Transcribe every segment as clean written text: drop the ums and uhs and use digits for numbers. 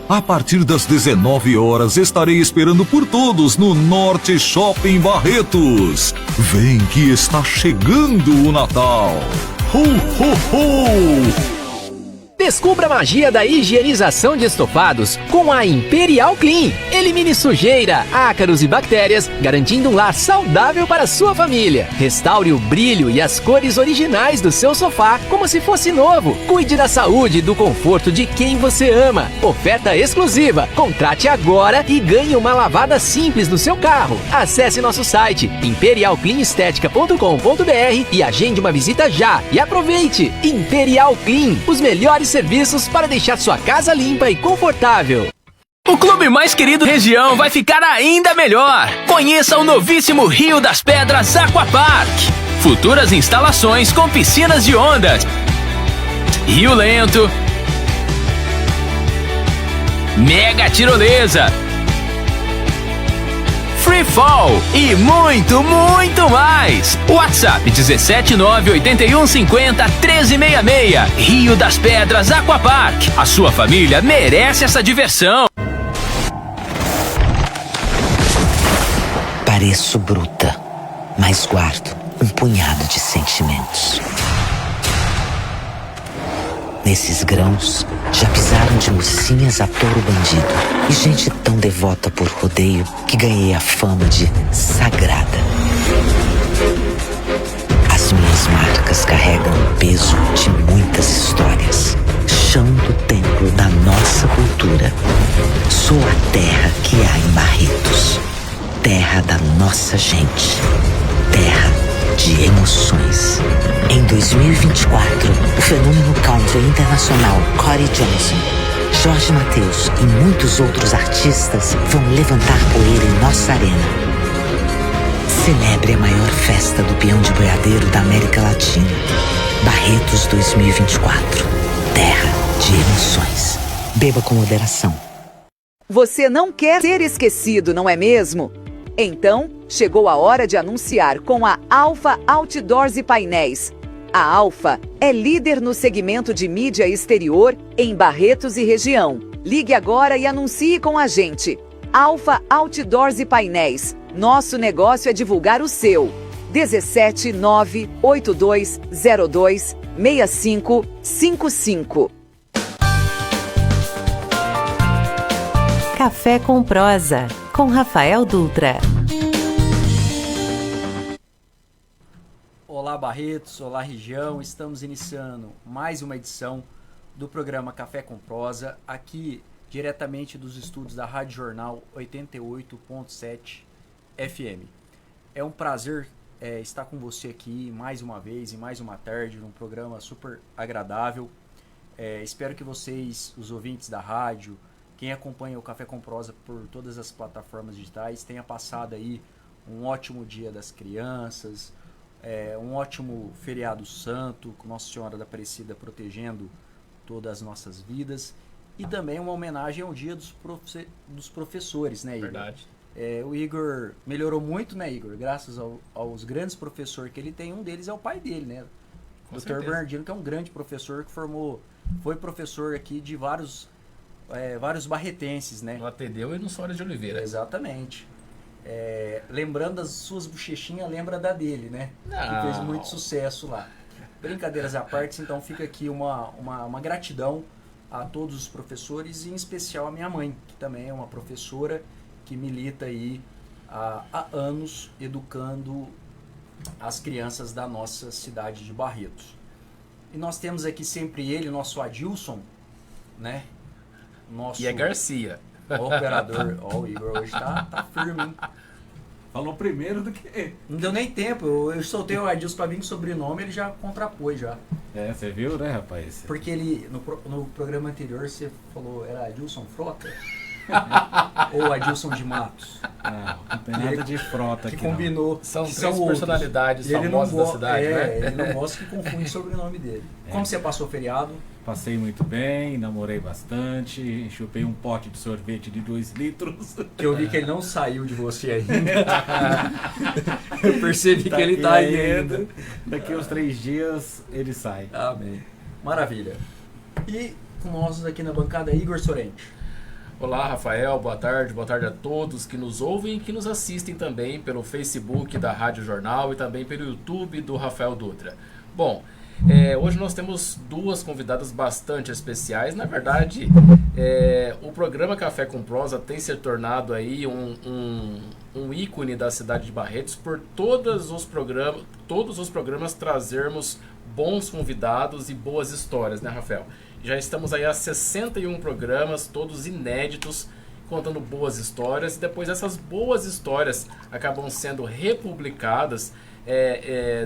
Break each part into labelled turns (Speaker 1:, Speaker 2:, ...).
Speaker 1: A partir das 19 horas estarei esperando por todos no Norte Shopping Barretos. Vem que está chegando o Natal. Ho, ho, ho!
Speaker 2: Descubra a magia da higienização de estofados com a Imperial Clean. Elimine sujeira, ácaros e bactérias, garantindo um lar saudável para sua família. Restaure o brilho e as cores originais do seu sofá como se fosse novo. Cuide da saúde e do conforto de quem você ama. Oferta exclusiva. Contrate agora e ganhe uma lavada simples no seu carro. Acesse nosso site imperialcleanestetica.com.br e agende uma visita já. E aproveite! Imperial Clean, os melhores serviços para deixar sua casa limpa e confortável.
Speaker 3: O clube mais querido da região vai ficar ainda melhor. Conheça o novíssimo Rio das Pedras Aquapark. Futuras instalações com piscinas de ondas, rio lento, mega tirolesa, free fall e muito, muito mais. WhatsApp 17981501366. Rio das Pedras Aquapark. A sua família merece essa diversão.
Speaker 4: Pareço bruta, mas guardo um punhado de sentimentos. Nesses grãos, já pisaram de mocinhas a touro bandido e gente tão devota por rodeio que ganhei a fama de sagrada. As minhas marcas carregam o peso de muitas histórias. Chão do templo da nossa cultura. Sou a terra que há em Barretos. Terra da nossa gente. Terra de emoções. Em 2024, o fenômeno country internacional Corey Johnson, Jorge Mateus e muitos outros artistas vão levantar poeira em nossa arena. Celebre a maior festa do peão de boiadeiro da América Latina. Barretos 2024. Terra de emoções. Beba com moderação.
Speaker 5: Você não quer ser esquecido, não é mesmo? Então, chegou a hora de anunciar com a Alfa Outdoors e Painéis. A Alfa é líder no segmento de mídia exterior em Barretos e região. Ligue agora e anuncie com a gente. Alfa Outdoors e Painéis. Nosso negócio é divulgar o seu. 17982026555.
Speaker 6: Café com Prosa, com Rafael Dutra.
Speaker 7: Olá Barretos, olá região, estamos iniciando mais uma edição do programa Café com Prosa, aqui diretamente dos estúdios da Rádio Jornal 88.7 FM. É um prazer estar com você aqui mais uma vez, em mais uma tarde, num programa super agradável. Espero que vocês, os ouvintes da rádio, quem acompanha o Café com Prosa por todas as plataformas digitais, tenha passado aí um ótimo Dia das Crianças, um ótimo feriado santo, com Nossa Senhora da Aparecida protegendo todas as nossas vidas, e também uma homenagem ao Dia dos Professores, né, Igor?
Speaker 8: Verdade.
Speaker 7: O Igor melhorou muito, né, Igor? Graças aos grandes professores que ele tem, um deles é o pai dele, né? O Dr. Bernardino, que é um grande professor que foi professor aqui de vários barretenses, né?
Speaker 8: No Atendeu e no Soares de Oliveira.
Speaker 7: Exatamente. Lembrando das suas bochechinhas, lembra da dele, né?
Speaker 8: Não.
Speaker 7: Que fez muito sucesso lá. Brincadeiras à parte, então fica aqui uma gratidão a todos os professores, e em especial a minha mãe, que também é uma professora que milita aí há anos educando as crianças da nossa cidade de Barretos. E nós temos aqui sempre ele, nosso Adilson, né? Nosso
Speaker 8: E é Garcia.
Speaker 7: operador. O Igor hoje tá firme, hein?
Speaker 9: Falou primeiro do que...
Speaker 7: Não deu nem tempo, eu soltei o Adilson pra vir com sobrenome, ele já contrapôs já.
Speaker 9: Você viu, né, rapaz?
Speaker 7: Porque ele, no programa anterior, você falou, era Adilson Frota? Ou Adilson de Matos?
Speaker 9: Não tem nada de frota aqui.
Speaker 7: Que combinou.
Speaker 8: São
Speaker 7: que
Speaker 8: três
Speaker 7: outros.
Speaker 8: personalidades
Speaker 7: E ele
Speaker 8: famosas
Speaker 7: não
Speaker 8: da cidade, né?
Speaker 7: Ele não gosta que confunde o sobrenome dele. Como você passou o feriado?
Speaker 9: Passei muito bem, namorei bastante, chupei um pote de sorvete de 2 litros.
Speaker 7: Que eu vi que ele não saiu de você ainda. Eu percebi que ele tá aí ainda.
Speaker 9: Daqui uns 3 dias ele sai.
Speaker 7: Amém. Maravilha. E com nós aqui na bancada, Igor Sorente.
Speaker 8: Olá, Rafael, boa tarde a todos que nos ouvem e que nos assistem também pelo Facebook da Rádio Jornal e também pelo YouTube do Rafael Dutra. Bom, hoje nós temos duas convidadas bastante especiais. Na verdade, o programa Café com Prosa tem se tornado aí um ícone da cidade de Barretos por todos os programas trazermos bons convidados e boas histórias, né, Rafael? Já estamos aí há 61 programas, todos inéditos, contando boas histórias. E depois essas boas histórias acabam sendo republicadas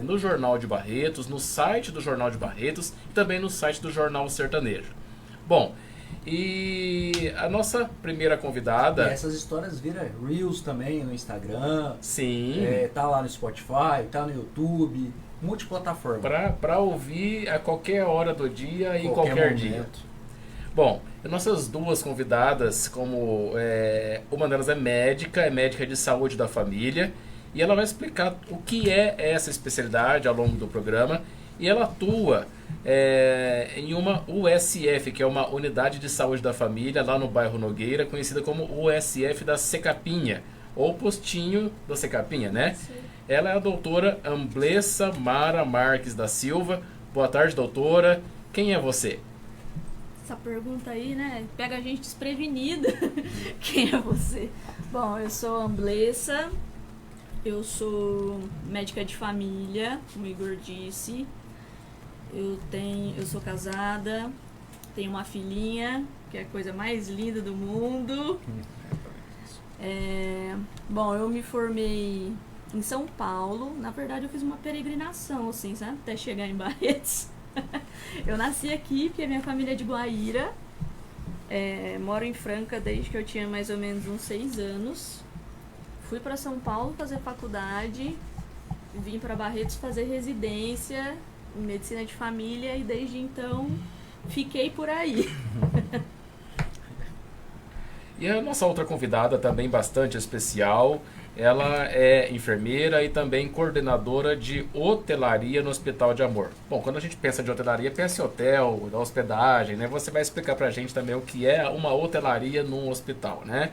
Speaker 8: no Jornal de Barretos, no site do Jornal de Barretos e também no site do Jornal Sertanejo. Bom, e a nossa primeira convidada...
Speaker 7: essas histórias viram Reels também no Instagram.
Speaker 8: Sim.
Speaker 7: Tá lá no Spotify, tá no YouTube, multiplataforma.
Speaker 8: Para ouvir a qualquer hora do dia e qualquer dia. Bom, nossas duas convidadas, como uma delas é médica de saúde da família, e ela vai explicar o que é essa especialidade ao longo do programa, e ela atua em uma USF, que é uma Unidade de Saúde da Família, lá no bairro Nogueira, conhecida como USF da Secapinha, ou Postinho da Secapinha, né? Sim. Ela é a doutora Amblessa Mara Marques da Silva. Boa tarde, doutora. Quem é você?
Speaker 10: Essa pergunta aí, né, pega a gente desprevenida. Quem é você? Bom, eu sou Amblessa, eu sou médica de família, como o Igor disse. Eu sou casada, tenho uma filhinha, que é a coisa mais linda do mundo. Bom, eu me formei em São Paulo. Na verdade, eu fiz uma peregrinação, assim, sabe? Até chegar em Barretos. Eu nasci aqui, porque a minha família é de Guaíra. Moro em Franca desde que eu tinha mais ou menos uns 6 anos. Fui para São Paulo fazer faculdade. Vim para Barretos fazer residência em medicina de família. E desde então, fiquei por aí.
Speaker 8: E a nossa outra convidada, também bastante especial, ela é enfermeira e também coordenadora de hotelaria no Hospital de Amor. Bom, quando a gente pensa de hotelaria, pensa em hotel, hospedagem, né? Você vai explicar pra gente também o que é uma hotelaria num hospital, né?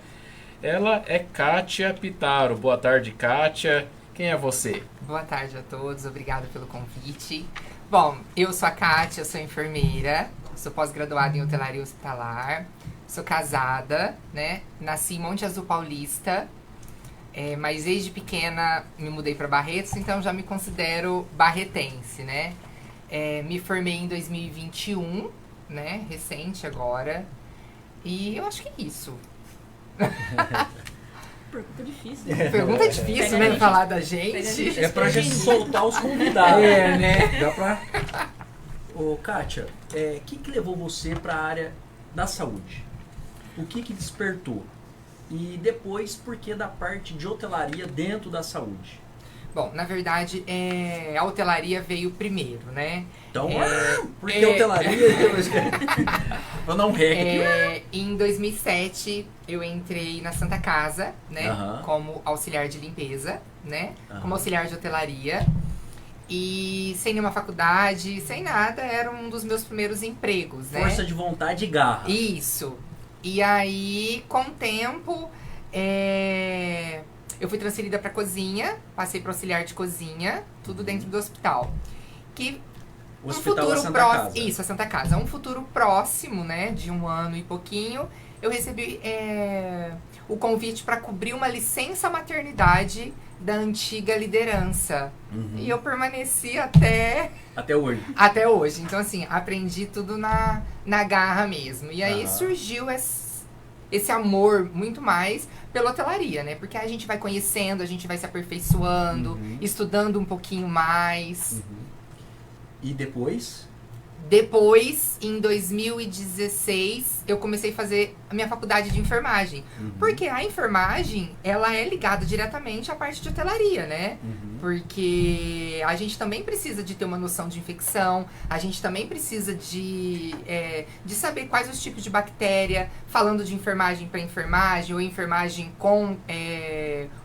Speaker 8: Ela é Kátia Pitaro. Boa tarde, Kátia. Quem é você?
Speaker 11: Boa tarde a todos, obrigada pelo convite. Bom, eu sou a Kátia, sou enfermeira, sou pós-graduada em hotelaria hospitalar, sou casada, né? Nasci em Monte Azul Paulista, mas desde pequena me mudei para Barretos, então já me considero barretense, né? Me formei em 2021, né? Recente agora, e eu acho que é isso.
Speaker 10: Pergunta difícil.
Speaker 11: Pergunta difícil, né? Falar da gente.
Speaker 7: É pra gente soltar os convidados.
Speaker 11: Né?
Speaker 7: Dá pra... Ô, Kátia, o que levou você pra área da saúde? O que despertou? E depois, por que da parte de hotelaria dentro da saúde?
Speaker 11: Bom, na verdade, a hotelaria veio primeiro, né?
Speaker 7: Então, porque hotelaria... Vou dar um rec aqui.
Speaker 11: Em 2007, eu entrei na Santa Casa, né? Como auxiliar de limpeza, né? Como auxiliar de hotelaria. E sem nenhuma faculdade, sem nada, era um dos meus primeiros empregos, né?
Speaker 7: Força de vontade e garra.
Speaker 11: Isso. E aí, com o tempo, eu fui transferida para cozinha, passei para auxiliar de cozinha, tudo dentro do hospital. Que
Speaker 7: o hospital é Santa Casa.
Speaker 11: Isso, a Santa Casa. Um futuro próximo, né, de 1 ano e pouquinho, eu recebi o convite para cobrir uma licença maternidade da antiga liderança. E eu permaneci
Speaker 7: até hoje.
Speaker 11: Até hoje. Então, assim, aprendi tudo na garra mesmo. E aí surgiu esse amor muito mais pela hotelaria, né? Porque a gente vai conhecendo, a gente vai se aperfeiçoando, estudando um pouquinho mais.
Speaker 7: E depois?
Speaker 11: Depois, em 2016, eu comecei a fazer a minha faculdade de enfermagem. Porque a enfermagem, ela é ligada diretamente à parte de hotelaria, né? Porque a gente também precisa de ter uma noção de infecção, a gente também precisa de saber quais os tipos de bactéria, falando de enfermagem para enfermagem, ou enfermagem com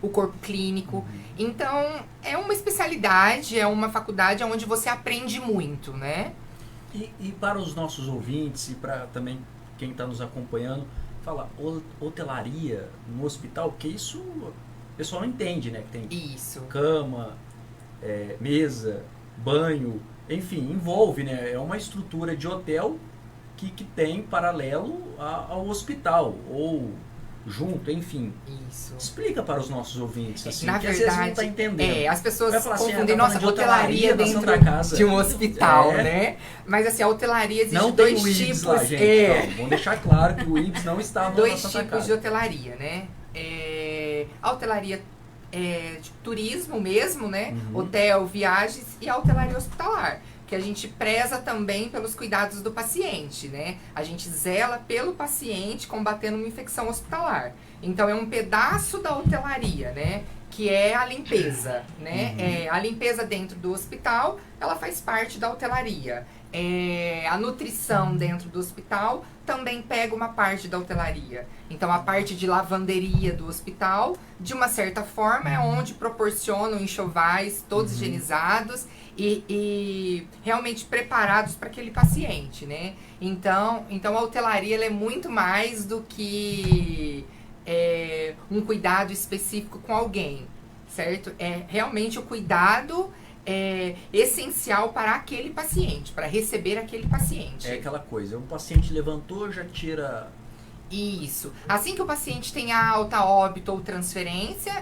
Speaker 11: o corpo clínico. Então, é uma especialidade, é uma faculdade onde você aprende muito, né?
Speaker 7: E para os nossos ouvintes e para também quem está nos acompanhando, fala hotelaria no hospital, porque isso o pessoal não entende, né? Que tem
Speaker 11: Isso.
Speaker 7: cama, mesa, banho, enfim, envolve, né? É uma estrutura de hotel que tem paralelo ao hospital, ou junto, enfim.
Speaker 11: Isso.
Speaker 7: Explica para os nossos ouvintes, assim,
Speaker 11: Na
Speaker 7: que
Speaker 11: verdade,
Speaker 7: às vezes não está entendendo.
Speaker 11: as pessoas
Speaker 7: Vai falar assim,
Speaker 11: confundem,
Speaker 7: tá
Speaker 11: nossa,
Speaker 7: falando de
Speaker 11: hotelaria
Speaker 7: da
Speaker 11: dentro
Speaker 7: Santa Casa.
Speaker 11: de um hospital,
Speaker 7: É.
Speaker 11: né? Mas assim, a hotelaria existe
Speaker 7: Não tem
Speaker 11: dois
Speaker 7: o Ibis
Speaker 11: tipos.
Speaker 7: lá, gente. Calma, vamos deixar claro que o Ibis não está no
Speaker 11: Dois
Speaker 7: Santa
Speaker 11: tipos
Speaker 7: Casa.
Speaker 11: de hotelaria, né? A hotelaria de turismo mesmo, né? Hotel, viagens, e a hotelaria hospitalar, que a gente preza também pelos cuidados do paciente, né? A gente zela pelo paciente combatendo uma infecção hospitalar. Então é um pedaço da hotelaria, né? Que é a limpeza, né? A limpeza dentro do hospital, ela faz parte da hotelaria. A nutrição dentro do hospital também pega uma parte da hotelaria. Então, a parte de lavanderia do hospital, de uma certa forma, é onde proporcionam enxovais todos higienizados e realmente preparados para aquele paciente, né? Então a hotelaria ela é muito mais do que um cuidado específico com alguém, certo? É realmente o cuidado essencial para aquele paciente, para receber aquele paciente.
Speaker 7: É aquela coisa, o paciente levantou, já tira...
Speaker 11: Isso. Assim que o paciente tem a alta, óbito ou transferência,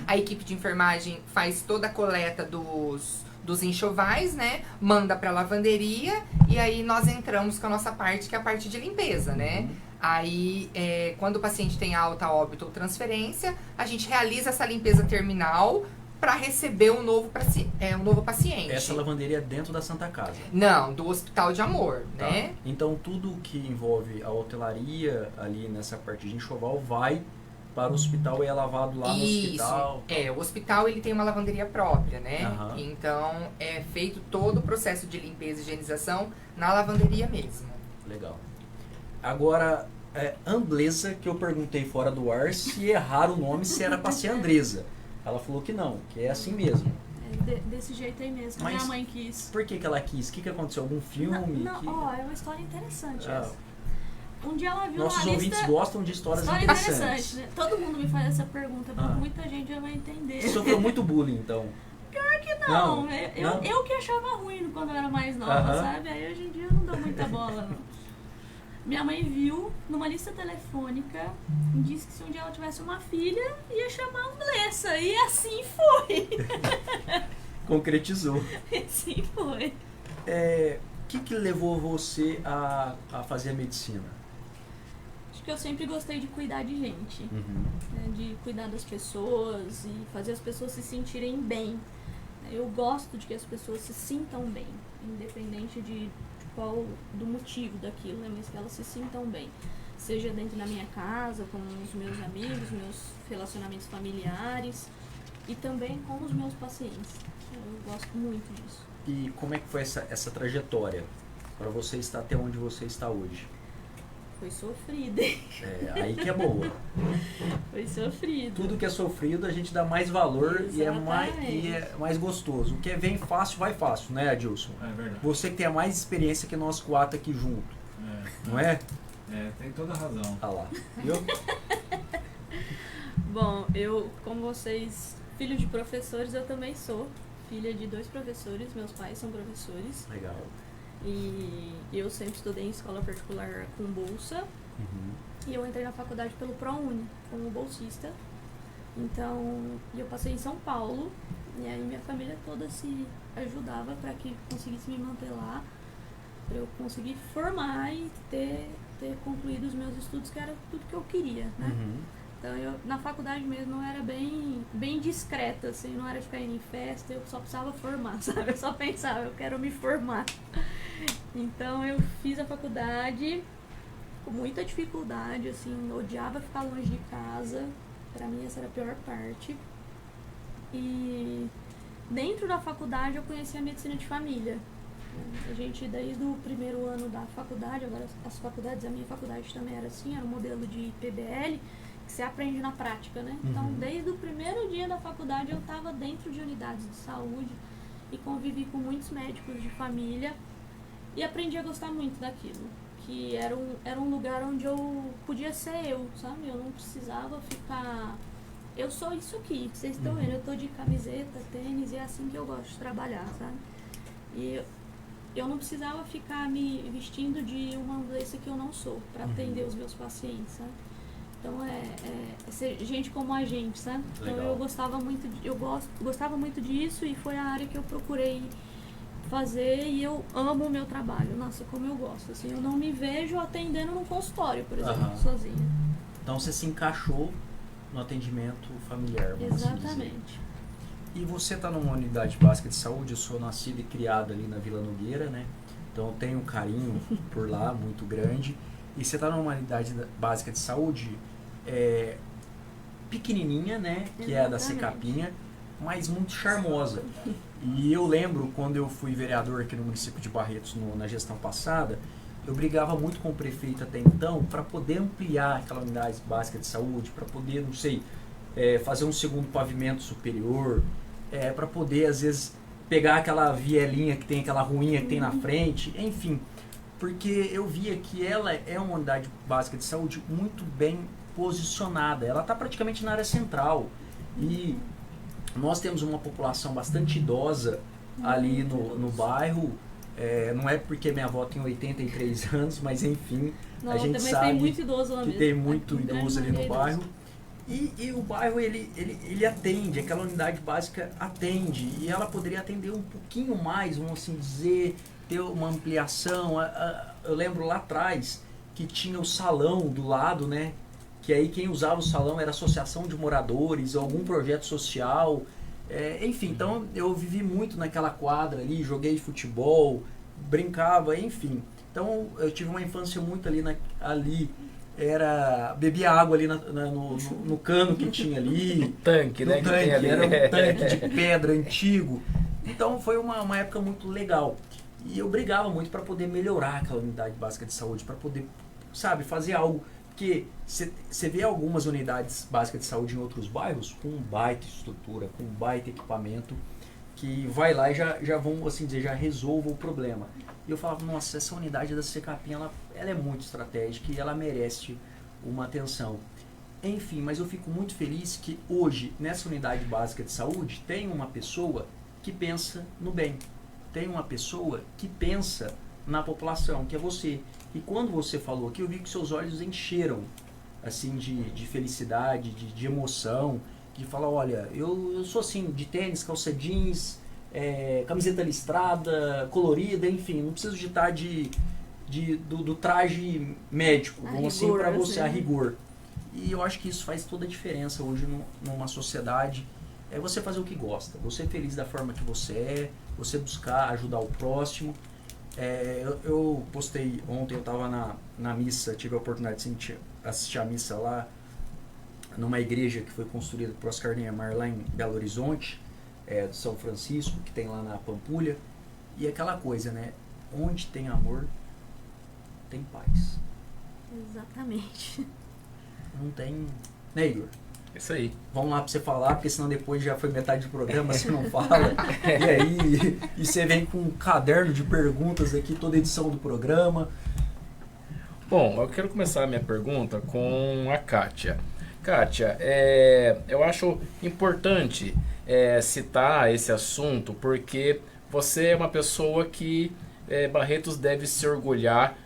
Speaker 11: a equipe de enfermagem faz toda a coleta dos enxovais, né? Manda para a lavanderia e aí nós entramos com a nossa parte, que é a parte de limpeza, né? Aí, quando o paciente tem alta, óbito ou transferência, a gente realiza essa limpeza terminal para receber um novo paciente.
Speaker 7: Essa lavanderia é dentro da Santa Casa?
Speaker 11: Não, do Hospital de Amor,
Speaker 7: Tá.
Speaker 11: né?
Speaker 7: Então tudo que envolve a hotelaria ali nessa parte de enxoval vai para o hospital e é lavado lá no hospital?
Speaker 11: O hospital ele tem uma lavanderia própria, né?
Speaker 7: Aham.
Speaker 11: Então é feito todo o processo de limpeza e higienização na lavanderia mesmo.
Speaker 7: Legal. Agora, Andresa, que eu perguntei fora do ar se errar o nome, se era para ser Andresa. Ela falou que não, que é assim mesmo.
Speaker 10: Desse jeito aí mesmo,
Speaker 7: Mas
Speaker 10: minha mãe quis.
Speaker 7: Por que ela quis? O que aconteceu? Algum filme?
Speaker 10: É uma história interessante essa. Um dia ela viu
Speaker 7: Nossos
Speaker 10: uma
Speaker 7: ouvintes
Speaker 10: lista...
Speaker 7: gostam de histórias
Speaker 10: História
Speaker 7: interessantes.
Speaker 10: interessante, né? Todo mundo me faz essa pergunta, porque muita gente já vai entender.
Speaker 7: Você sofreu muito bullying, então?
Speaker 10: Pior que não. Eu que achava ruim quando eu era mais nova, sabe? Aí hoje em dia eu não dou muita bola, não. Minha mãe viu numa lista telefônica e disse que se um dia ela tivesse uma filha, ia chamar Andressa. E assim foi.
Speaker 7: Concretizou.
Speaker 10: Assim foi.
Speaker 7: O que levou você a fazer a medicina?
Speaker 10: Acho que eu sempre gostei de cuidar de gente. Né? De cuidar das pessoas e fazer as pessoas se sentirem bem. Eu gosto de que as pessoas se sintam bem, independente de qual do motivo daquilo, né? Mas que elas se sintam bem. Seja dentro da minha casa, com os meus amigos, meus relacionamentos familiares e também com os meus pacientes. Eu gosto muito disso.
Speaker 7: E como é que foi essa trajetória para você estar até onde você está hoje?
Speaker 10: Foi sofrida.
Speaker 7: Aí que é boa.
Speaker 10: Foi sofrido.
Speaker 7: Tudo que é sofrido a gente dá mais valor e é mais gostoso. O que vem fácil, vai fácil, né, Adilson?
Speaker 9: É verdade.
Speaker 7: Você que tem a mais experiência que nós quatro aqui junto. Não é?
Speaker 9: Tem toda a razão.
Speaker 7: Ah lá. Viu?
Speaker 10: Bom, eu, como vocês, filho de professores, eu também sou. Filha de 2 professores, meus pais são professores.
Speaker 7: Legal.
Speaker 10: E eu sempre estudei em escola particular com bolsa. E eu entrei na faculdade pelo ProUni, como bolsista. Então, eu passei em São Paulo. E aí minha família toda se ajudava para que conseguisse me manter lá. Para eu conseguir formar e ter concluído os meus estudos, que era tudo que eu queria, né? Então, eu, na faculdade mesmo, eu era bem discreta, assim, não era ficar indo em festa, eu só precisava formar, sabe? Eu só pensava, eu quero me formar. Então, eu fiz a faculdade com muita dificuldade, assim, odiava ficar longe de casa, pra mim essa era a pior parte. E dentro da faculdade eu conheci a medicina de família. A gente, desde o primeiro ano da faculdade, agora as faculdades, a minha faculdade também era assim, era um modelo de PBL, que você aprende na prática, né? Então, desde o primeiro dia da faculdade, eu estava dentro de unidades de saúde e convivi com muitos médicos de família e aprendi a gostar muito daquilo, que era um lugar onde eu podia ser eu, sabe? Eu não precisava ficar... Eu sou isso aqui, vocês estão vendo, eu tô de camiseta, tênis, e é assim que eu gosto de trabalhar, sabe? E eu não precisava ficar me vestindo de uma doença que eu não sou, para atender os meus pacientes, sabe? Então é ser gente como a gente, sabe? Então
Speaker 7: Legal.
Speaker 10: eu gostava muito disso, e foi a área que eu procurei fazer, e eu amo o meu trabalho. Nossa, como eu gosto, assim, eu não me vejo atendendo num consultório, por exemplo, sozinha.
Speaker 7: Então você se encaixou no atendimento familiar, vamos assim dizer.
Speaker 10: Exatamente.
Speaker 7: E você está numa unidade básica de saúde, eu sou nascido e criado ali na Vila Nogueira, né? Então eu tenho um carinho por lá muito grande. E você está numa unidade básica de saúde pequenininha, né? Que é a da Secapinha, mas muito charmosa. E eu lembro quando eu fui vereador aqui no município de Barretos na gestão passada, eu brigava muito com o prefeito até então para poder ampliar aquela unidade básica de saúde, para poder, não sei, fazer um segundo pavimento superior, para poder, às vezes, pegar aquela vielinha que tem, aquela ruinha que tem na frente, enfim. Porque eu via que ela é uma unidade básica de saúde muito bem posicionada. Ela está praticamente na área central. E nós temos uma população bastante idosa ali no bairro. Não é porque minha avó tem 83 anos, mas enfim, a gente sabe
Speaker 10: tem muito idoso lá
Speaker 7: que
Speaker 10: mesmo.
Speaker 7: tem muito idoso ali no bairro. E o bairro, ele atende, aquela unidade básica atende. E ela poderia atender um pouquinho mais, vamos assim dizer, ter uma ampliação. Eu lembro lá atrás que tinha o salão do lado, né? Que aí quem usava o salão era a associação de moradores, algum projeto social. Enfim, então eu vivi muito naquela quadra ali, joguei futebol, brincava, enfim. Então eu tive uma infância muito ali. Bebia água ali no cano que tinha ali.
Speaker 8: No tanque, né?
Speaker 7: Que tem ali. Era um tanque de pedra antigo. Então foi uma época muito legal. E eu brigava muito para poder melhorar aquela unidade básica de saúde, para poder, sabe, fazer algo. Porque você vê algumas unidades básicas de saúde em outros bairros com baita estrutura, com baita equipamento, que vai lá e já vão, assim dizer, já resolva o problema. E eu falava, nossa, essa unidade da Secapinha, ela é muito estratégica e ela merece uma atenção. Enfim, mas eu fico muito feliz que hoje, nessa unidade básica de saúde, tem uma pessoa que pensa no bem. Tem uma pessoa que pensa na população, que é você. E quando você falou aqui, eu vi que seus olhos encheram, assim, de felicidade, de emoção, de falar, olha, eu sou assim, de tênis, calça jeans, camiseta listrada, colorida, enfim, não preciso de estar do traje médico, vamos assim, para você, a rigor. E eu acho que isso faz toda a diferença hoje numa sociedade. É você fazer o que gosta, você ser feliz da forma que você você buscar ajudar o próximo. Eu postei ontem, eu estava na missa, tive a oportunidade de assistir a missa lá numa igreja que foi construída por Oscar Niemeyer lá em Belo Horizonte, de São Francisco, que tem lá na Pampulha. E aquela coisa, né? Onde tem amor, tem paz.
Speaker 10: Exatamente.
Speaker 7: Não tem... Né, Igor?
Speaker 8: Isso aí.
Speaker 7: Vamos lá pra você falar, porque senão depois já foi metade do programa, você não fala. E aí, você vem com um caderno de perguntas aqui, toda edição do programa.
Speaker 8: Bom, eu quero começar a minha pergunta com a Kátia. Kátia, eu acho importante citar esse assunto, porque você é uma pessoa que Barretos deve se orgulhar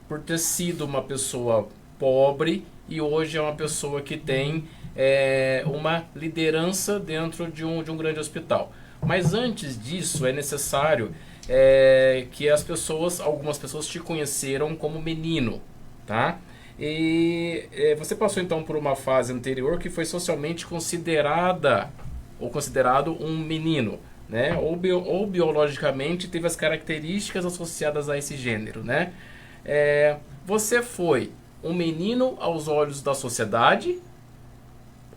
Speaker 8: por ter sido uma pessoa pobre e hoje é uma pessoa que tem uma liderança dentro de um grande hospital. Mas antes disso é necessário que algumas pessoas te conheceram como menino, tá? E você passou então por uma fase anterior que foi socialmente considerado um menino, né? Ou biologicamente teve as características associadas a esse gênero, né? Você foi um menino aos olhos da sociedade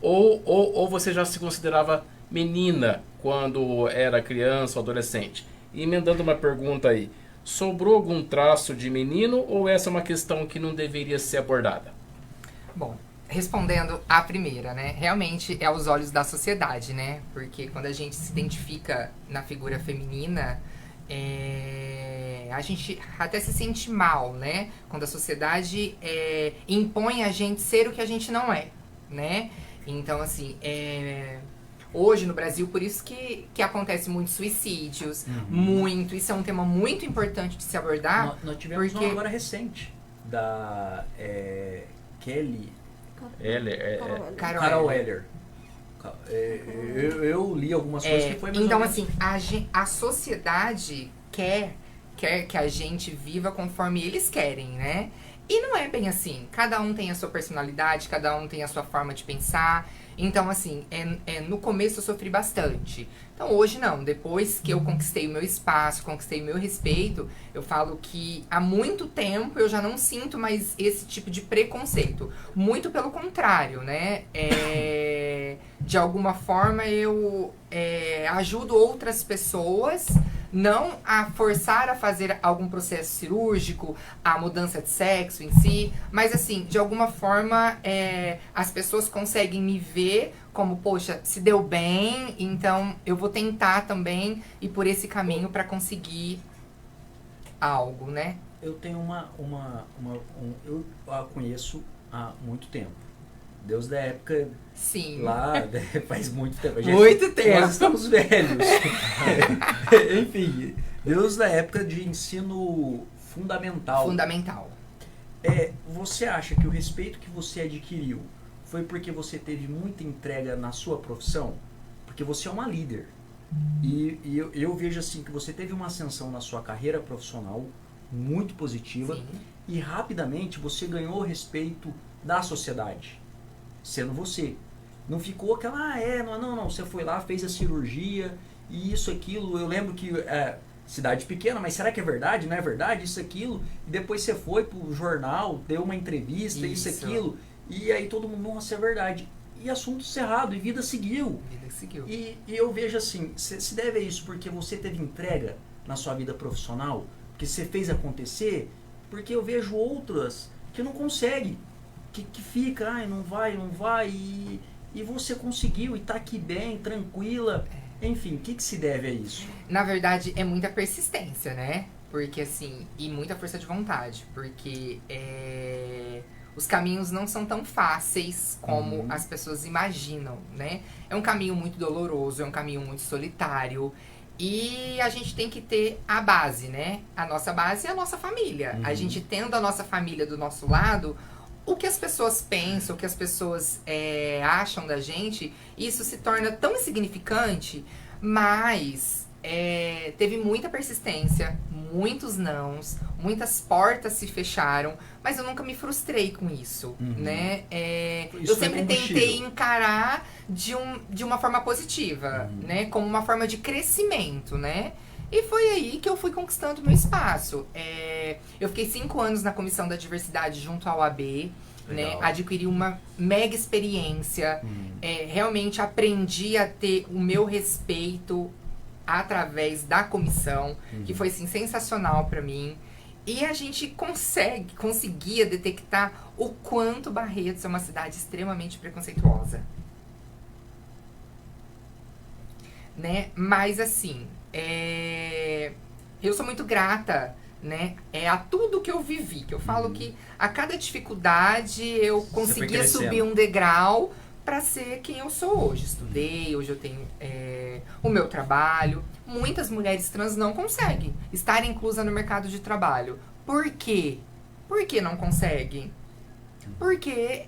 Speaker 8: ou você já se considerava menina quando era criança ou adolescente? E emendando uma pergunta aí, sobrou algum traço de menino ou essa é uma questão que não deveria ser abordada?
Speaker 11: Bom, respondendo à primeira, né? Realmente é aos olhos da sociedade, né? Porque quando a gente se identifica na figura feminina, A gente até se sente mal, né? Quando a sociedade impõe a gente ser o que a gente não é, né? Então, assim, hoje no Brasil, por isso que acontece muitos suicídios, isso é um tema muito importante de se abordar.
Speaker 7: Nós tivemos uma agora recente, da Kelly... Carol Heller. Eu li algumas coisas que foi mais
Speaker 11: então,
Speaker 7: ou menos.
Speaker 11: assim, a sociedade quer que a gente viva conforme eles querem, né? E não é bem assim. Cada um tem a sua personalidade, cada um tem a sua forma de pensar. Então, assim, no começo eu sofri bastante. Então, hoje não. Depois que eu conquistei o meu espaço, conquistei o meu respeito, eu falo que há muito tempo eu já não sinto mais esse tipo de preconceito. Muito pelo contrário, né? De alguma forma eu ajudo outras pessoas, não a forçar a fazer algum processo cirúrgico, a mudança de sexo em si, mas assim, de alguma forma as pessoas conseguem me ver como, poxa, se deu bem, então eu vou tentar também ir por esse caminho para conseguir algo, né?
Speaker 7: Eu tenho eu a conheço há muito tempo. Deus da época.
Speaker 11: Sim.
Speaker 7: Lá faz muito tempo.
Speaker 11: Muito tempo.
Speaker 7: Nós estamos velhos. Enfim, Deus da época de ensino fundamental.
Speaker 11: Fundamental.
Speaker 7: Você acha que o respeito que você adquiriu foi porque você teve muita entrega na sua profissão? Porque você é uma líder. E eu vejo assim que você teve uma ascensão na sua carreira profissional muito positiva.
Speaker 11: Sim.
Speaker 7: E rapidamente você ganhou o respeito da sociedade. Sendo você. Não ficou aquela, não, você foi lá, fez a cirurgia, e isso, aquilo. Eu lembro que, cidade pequena, mas será que é verdade? Não é verdade? Isso, aquilo. E depois você foi pro jornal, deu uma entrevista, isso, aquilo. E aí todo mundo, nossa, é verdade. E assunto encerrado, e vida seguiu. E eu vejo assim, se deve a isso porque você teve entrega na sua vida profissional, que você fez acontecer, porque eu vejo outras que não conseguem. Que fica, não vai, e você conseguiu, e tá aqui bem, tranquila. Enfim, o que se deve a isso?
Speaker 11: Na verdade, é muita persistência, né? Porque assim, e muita força de vontade, porque os caminhos não são tão fáceis como as pessoas imaginam, né? É um caminho muito doloroso, é um caminho muito solitário, e a gente tem que ter a base, né? A nossa base é a nossa família. A gente tendo a nossa família do nosso lado, o que as pessoas pensam, o que as pessoas acham da gente, isso se torna tão insignificante, mas teve muita persistência, muitos nãos, muitas portas se fecharam, mas eu nunca me frustrei com isso, né? Eu sempre tentei encarar de uma forma positiva, né? Como uma forma de crescimento, né? E foi aí que eu fui conquistando meu espaço. Eu fiquei 5 anos na Comissão da Diversidade junto ao AB, né? Adquiri uma mega experiência. Realmente aprendi a ter o meu respeito através da comissão, que foi assim, sensacional para mim. E a gente conseguia detectar o quanto Barretos é uma cidade extremamente preconceituosa. Né? Mas assim, eu sou muito grata, né, a tudo que eu vivi, que eu falo que a cada dificuldade eu conseguia subir um degrau para ser quem eu sou hoje. Estudei, hoje eu tenho o meu trabalho. Muitas mulheres trans não conseguem estar inclusa no mercado de trabalho. Por quê? Por que não conseguem? Porque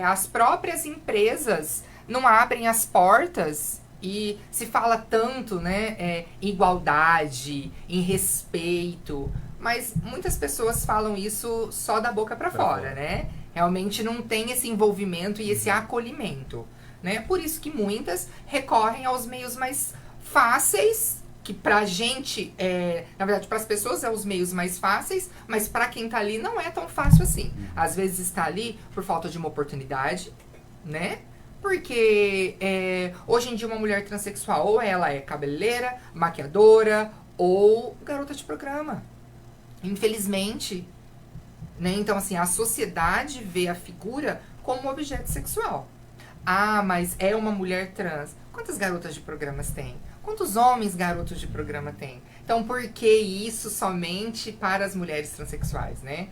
Speaker 11: as próprias empresas não abrem as portas. E se fala tanto, né, em igualdade, em respeito, mas muitas pessoas falam isso só da boca para fora, né? Realmente não tem esse envolvimento e esse acolhimento, né? Por isso que muitas recorrem aos meios mais fáceis, que pra gente, na verdade, para as pessoas é os meios mais fáceis, mas para quem tá ali não é tão fácil assim. Às vezes está ali por falta de uma oportunidade, né? Porque hoje em dia uma mulher transexual, ou ela é cabeleireira, maquiadora, ou garota de programa. Infelizmente. Né? Então, assim, a sociedade vê a figura como objeto sexual. Ah, mas é uma mulher trans. Quantas garotas de programas tem? Quantos homens garotos de programa tem? Então, por que isso somente para as mulheres transexuais, né?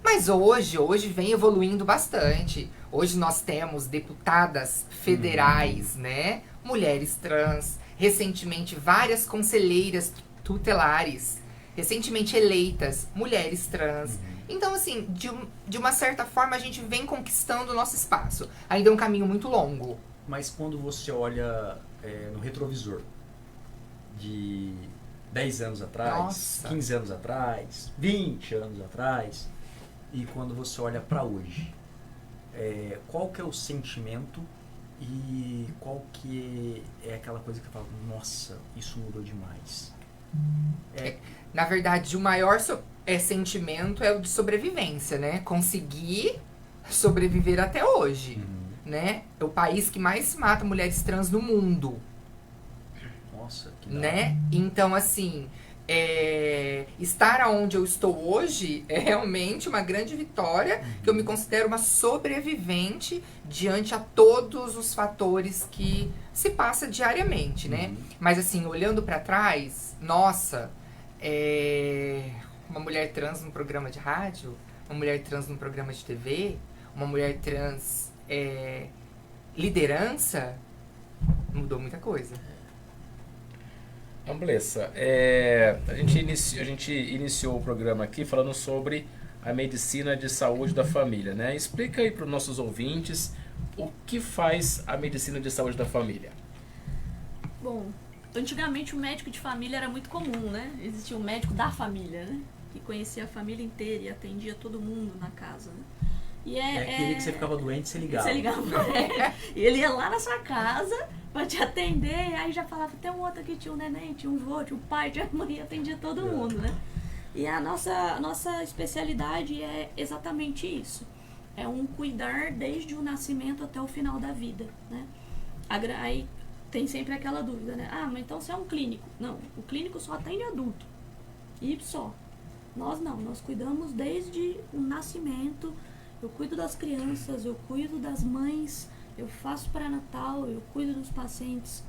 Speaker 11: Mas hoje vem evoluindo bastante. Hoje nós temos deputadas federais, né? Mulheres trans, recentemente várias conselheiras tutelares, recentemente eleitas, mulheres trans. Então, assim, de uma certa forma a gente vem conquistando o nosso espaço. Ainda é um caminho muito longo.
Speaker 7: Mas quando você olha no retrovisor de 10 anos atrás,
Speaker 11: Nossa.
Speaker 7: 15 anos atrás, 20 anos atrás, e quando você olha para hoje, qual que é o sentimento e qual que é aquela coisa que você fala, nossa, isso mudou demais?
Speaker 11: Na verdade, o maior sentimento é o de sobrevivência, né? Conseguir sobreviver até hoje, né? É o país que mais mata mulheres trans no mundo.
Speaker 7: Nossa, que
Speaker 11: né? Então, assim, estar onde eu estou hoje é realmente uma grande vitória, que eu me considero uma sobrevivente diante a todos os fatores que se passa diariamente, né? Mas, assim, olhando para trás, nossa, uma mulher trans num programa de rádio, uma mulher trans num programa de TV, uma mulher trans liderança, mudou muita coisa.
Speaker 8: Amblessa, a gente iniciou o programa aqui falando sobre a medicina de saúde da família, né? Explica aí para os nossos ouvintes o que faz a medicina de saúde da família.
Speaker 10: Bom, antigamente o médico de família era muito comum, né? Existia um médico da família, né? Que conhecia a família inteira e atendia todo mundo na casa, né? E
Speaker 7: aquele que você ficava doente, você ligava.
Speaker 10: Você ligava e ele ia lá na sua casa pra te atender, e aí já falava, tem um outro aqui, tinha um neném, tinha um vô, tinha um pai, tinha uma mãe, atendia todo mundo, né? E a nossa especialidade é exatamente isso. É um cuidar desde o nascimento até o final da vida, né? Aí tem sempre aquela dúvida, né? Ah, mas então você é um clínico. Não, o clínico só atende adulto. E só. Nós não, nós cuidamos desde o nascimento. Eu cuido das crianças, eu cuido das mães, eu faço pré-natal, eu cuido dos pacientes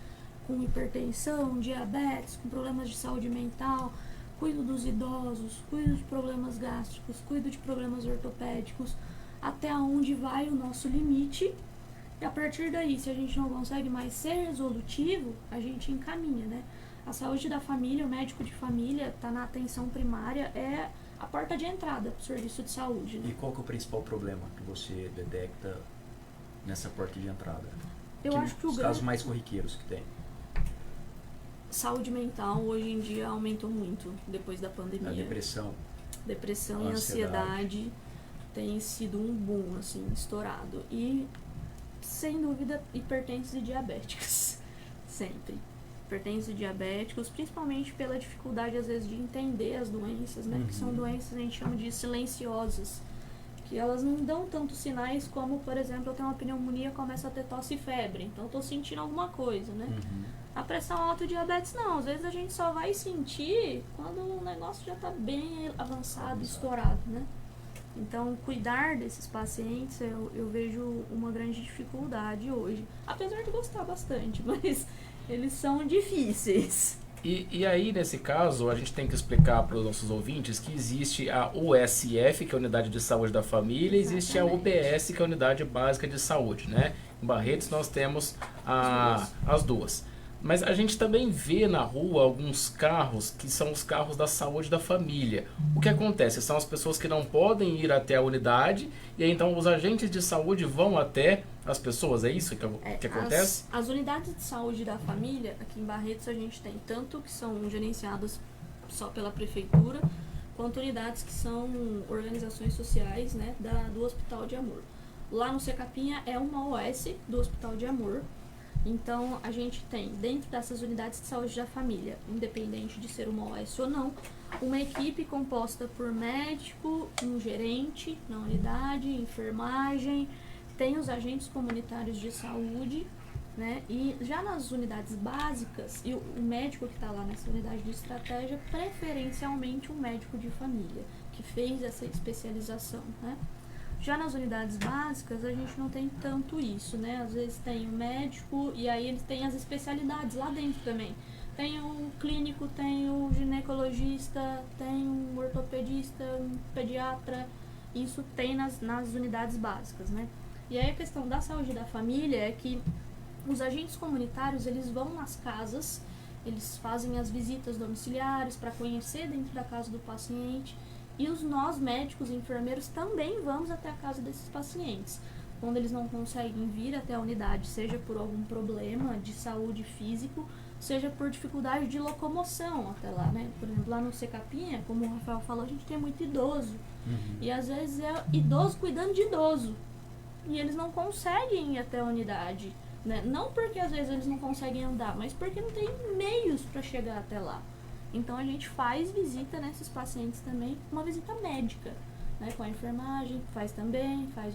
Speaker 10: com hipertensão, diabetes, com problemas de saúde mental, cuido dos idosos, cuido de problemas gástricos, cuido de problemas ortopédicos, até onde vai o nosso limite. E a partir daí, se a gente não consegue mais ser resolutivo, a gente encaminha, né? A saúde da família, o médico de família, está na atenção primária, é a porta de entrada para o serviço de saúde. Né?
Speaker 7: E qual que é o principal problema que você detecta nessa porta de entrada?
Speaker 10: Eu acho que
Speaker 7: os casos mais corriqueiros que tem.
Speaker 10: Saúde mental hoje em dia aumentou muito depois da pandemia.
Speaker 7: A depressão.
Speaker 10: Depressão e ansiedade tem sido um boom, assim, estourado. E, sem dúvida, hipertensos e diabéticos. Sempre. Hipertensos e diabéticos, principalmente pela dificuldade, às vezes, de entender as doenças, né? Que são doenças, a gente chama de silenciosas. Que elas não dão tantos sinais como, por exemplo, eu tenho uma pneumonia, começo a ter tosse e febre. Então, eu tô sentindo alguma coisa, né? A pressão alta e diabetes, não. Às vezes, a gente só vai sentir quando o negócio já tá bem avançado, estourado, né? Então, cuidar desses pacientes, eu vejo uma grande dificuldade hoje. Apesar de gostar bastante, mas eles são difíceis.
Speaker 8: E aí, nesse caso, a gente tem que explicar para os nossos ouvintes que existe a USF, que é a Unidade de Saúde da Família, e existe a UBS, que é a Unidade Básica de Saúde, né? Em Barretos nós temos as duas. Mas a gente também vê na rua alguns carros que são os carros da saúde da família. O que acontece? São as pessoas que não podem ir até a unidade e aí, então os agentes de saúde vão até as pessoas, é isso que acontece?
Speaker 10: As unidades de saúde da família, aqui em Barretos a gente tem tanto que são gerenciadas só pela prefeitura, quanto unidades que são organizações sociais, né, do Hospital de Amor. Lá no Secapinha é uma OS do Hospital de Amor. Então, a gente tem, dentro dessas unidades de saúde da família, independente de ser uma OS ou não, uma equipe composta por médico, um gerente na unidade, enfermagem, tem os agentes comunitários de saúde, né? E já nas unidades básicas, e o médico que está lá nessa unidade de estratégia, preferencialmente um médico de família, que fez essa especialização, né? Já nas unidades básicas, a gente não tem tanto isso, né? Às vezes tem o médico e aí eles têm as especialidades lá dentro também. Tem o clínico, tem o ginecologista, tem um ortopedista, um pediatra. Isso tem nas unidades básicas, né? E aí a questão da saúde da família é que os agentes comunitários, eles vão nas casas, eles fazem as visitas domiciliares para conhecer dentro da casa do paciente, e nós médicos e enfermeiros também vamos até a casa desses pacientes. Quando eles não conseguem vir até a unidade, seja por algum problema de saúde físico, seja por dificuldade de locomoção até lá, né? Por exemplo, lá no Secapinha, como o Rafael falou, a gente tem muito idoso. E às vezes é idoso cuidando de idoso. E eles não conseguem ir até a unidade, né? Não porque às vezes eles não conseguem andar, mas porque não tem meios para chegar até lá. Então a gente faz visita nesses pacientes também, uma visita médica, né? Com a enfermagem, faz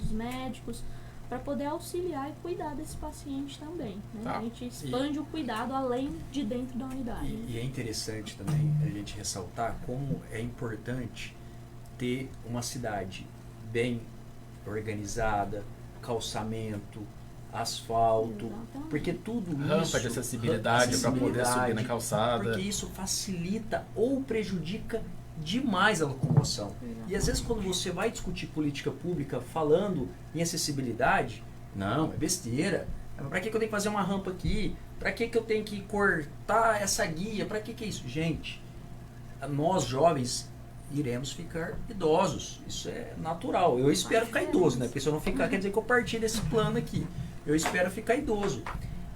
Speaker 10: os médicos, para poder auxiliar e cuidar desse paciente também, né?
Speaker 7: Tá.
Speaker 10: A gente expande o cuidado além de dentro da unidade.
Speaker 7: E é interessante também a gente ressaltar como é importante ter uma cidade bem organizada, calçamento, asfalto,
Speaker 10: Exatamente.
Speaker 7: porque tudo isso...
Speaker 8: Rampa de acessibilidade para poder subir na calçada.
Speaker 7: Porque isso facilita ou prejudica demais a locomoção.
Speaker 10: Exatamente.
Speaker 7: E às vezes quando você vai discutir política pública falando em acessibilidade, não, é besteira. Para que eu tenho que fazer uma rampa aqui? Para que eu tenho que cortar essa guia? Para que é isso? Gente, nós jovens iremos ficar idosos. Isso é natural. Eu espero ficar idoso, né? Porque se eu não ficar, quer dizer que eu parti desse plano aqui. Eu espero ficar idoso.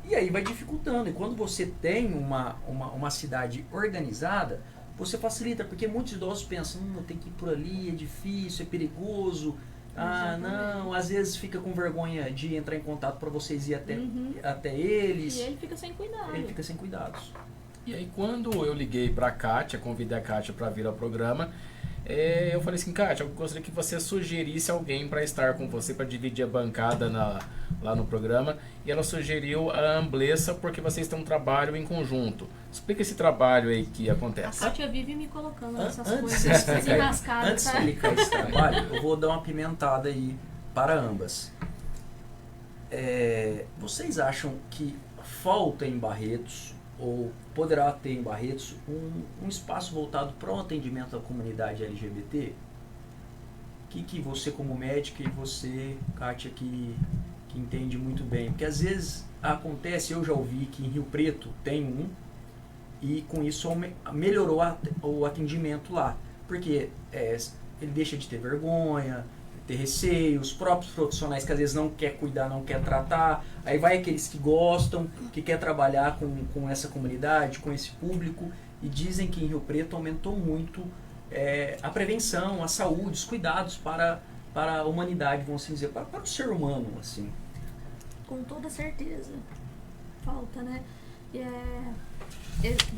Speaker 7: E aí vai dificultando. E quando você tem uma cidade organizada, você facilita. Porque muitos idosos pensam, tem que ir por ali, é difícil, é perigoso. Ah, não. Às vezes fica com vergonha de entrar em contato para vocês ir até eles.
Speaker 10: E ele fica sem cuidado.
Speaker 7: Ele fica sem cuidados.
Speaker 8: E aí quando eu liguei pra Kátia, convidei a Kátia para vir ao programa, eu falei assim, Kátia, eu gostaria que você sugerisse alguém para estar com você, para dividir a bancada lá no programa. E ela sugeriu a Amblessa, porque vocês têm um trabalho em conjunto. Explica esse trabalho aí que
Speaker 10: A
Speaker 8: acontece.
Speaker 10: Kátia vive me colocando nessas
Speaker 7: Antes
Speaker 10: coisas
Speaker 7: de
Speaker 10: enrascadas, tá?
Speaker 7: explicar esse trabalho, eu vou dar uma pimentada aí para ambas. Vocês acham que falta em Barretos, ou poderá ter em Barretos, um espaço voltado para o atendimento à comunidade LGBT? Que você como médica e você, Kátia, que entende muito bem. Porque às vezes acontece, eu já ouvi que em Rio Preto tem um, e com isso melhorou o atendimento lá. Porque ele deixa de ter vergonha, ter receio, os próprios profissionais que às vezes não quer cuidar, não quer tratar, aí vai aqueles que gostam, que quer trabalhar com essa comunidade, com esse público, e dizem que em Rio Preto aumentou muito a prevenção, a saúde, os cuidados para a humanidade, vamos assim dizer, para o ser humano, assim.
Speaker 10: Com toda certeza. Falta, né?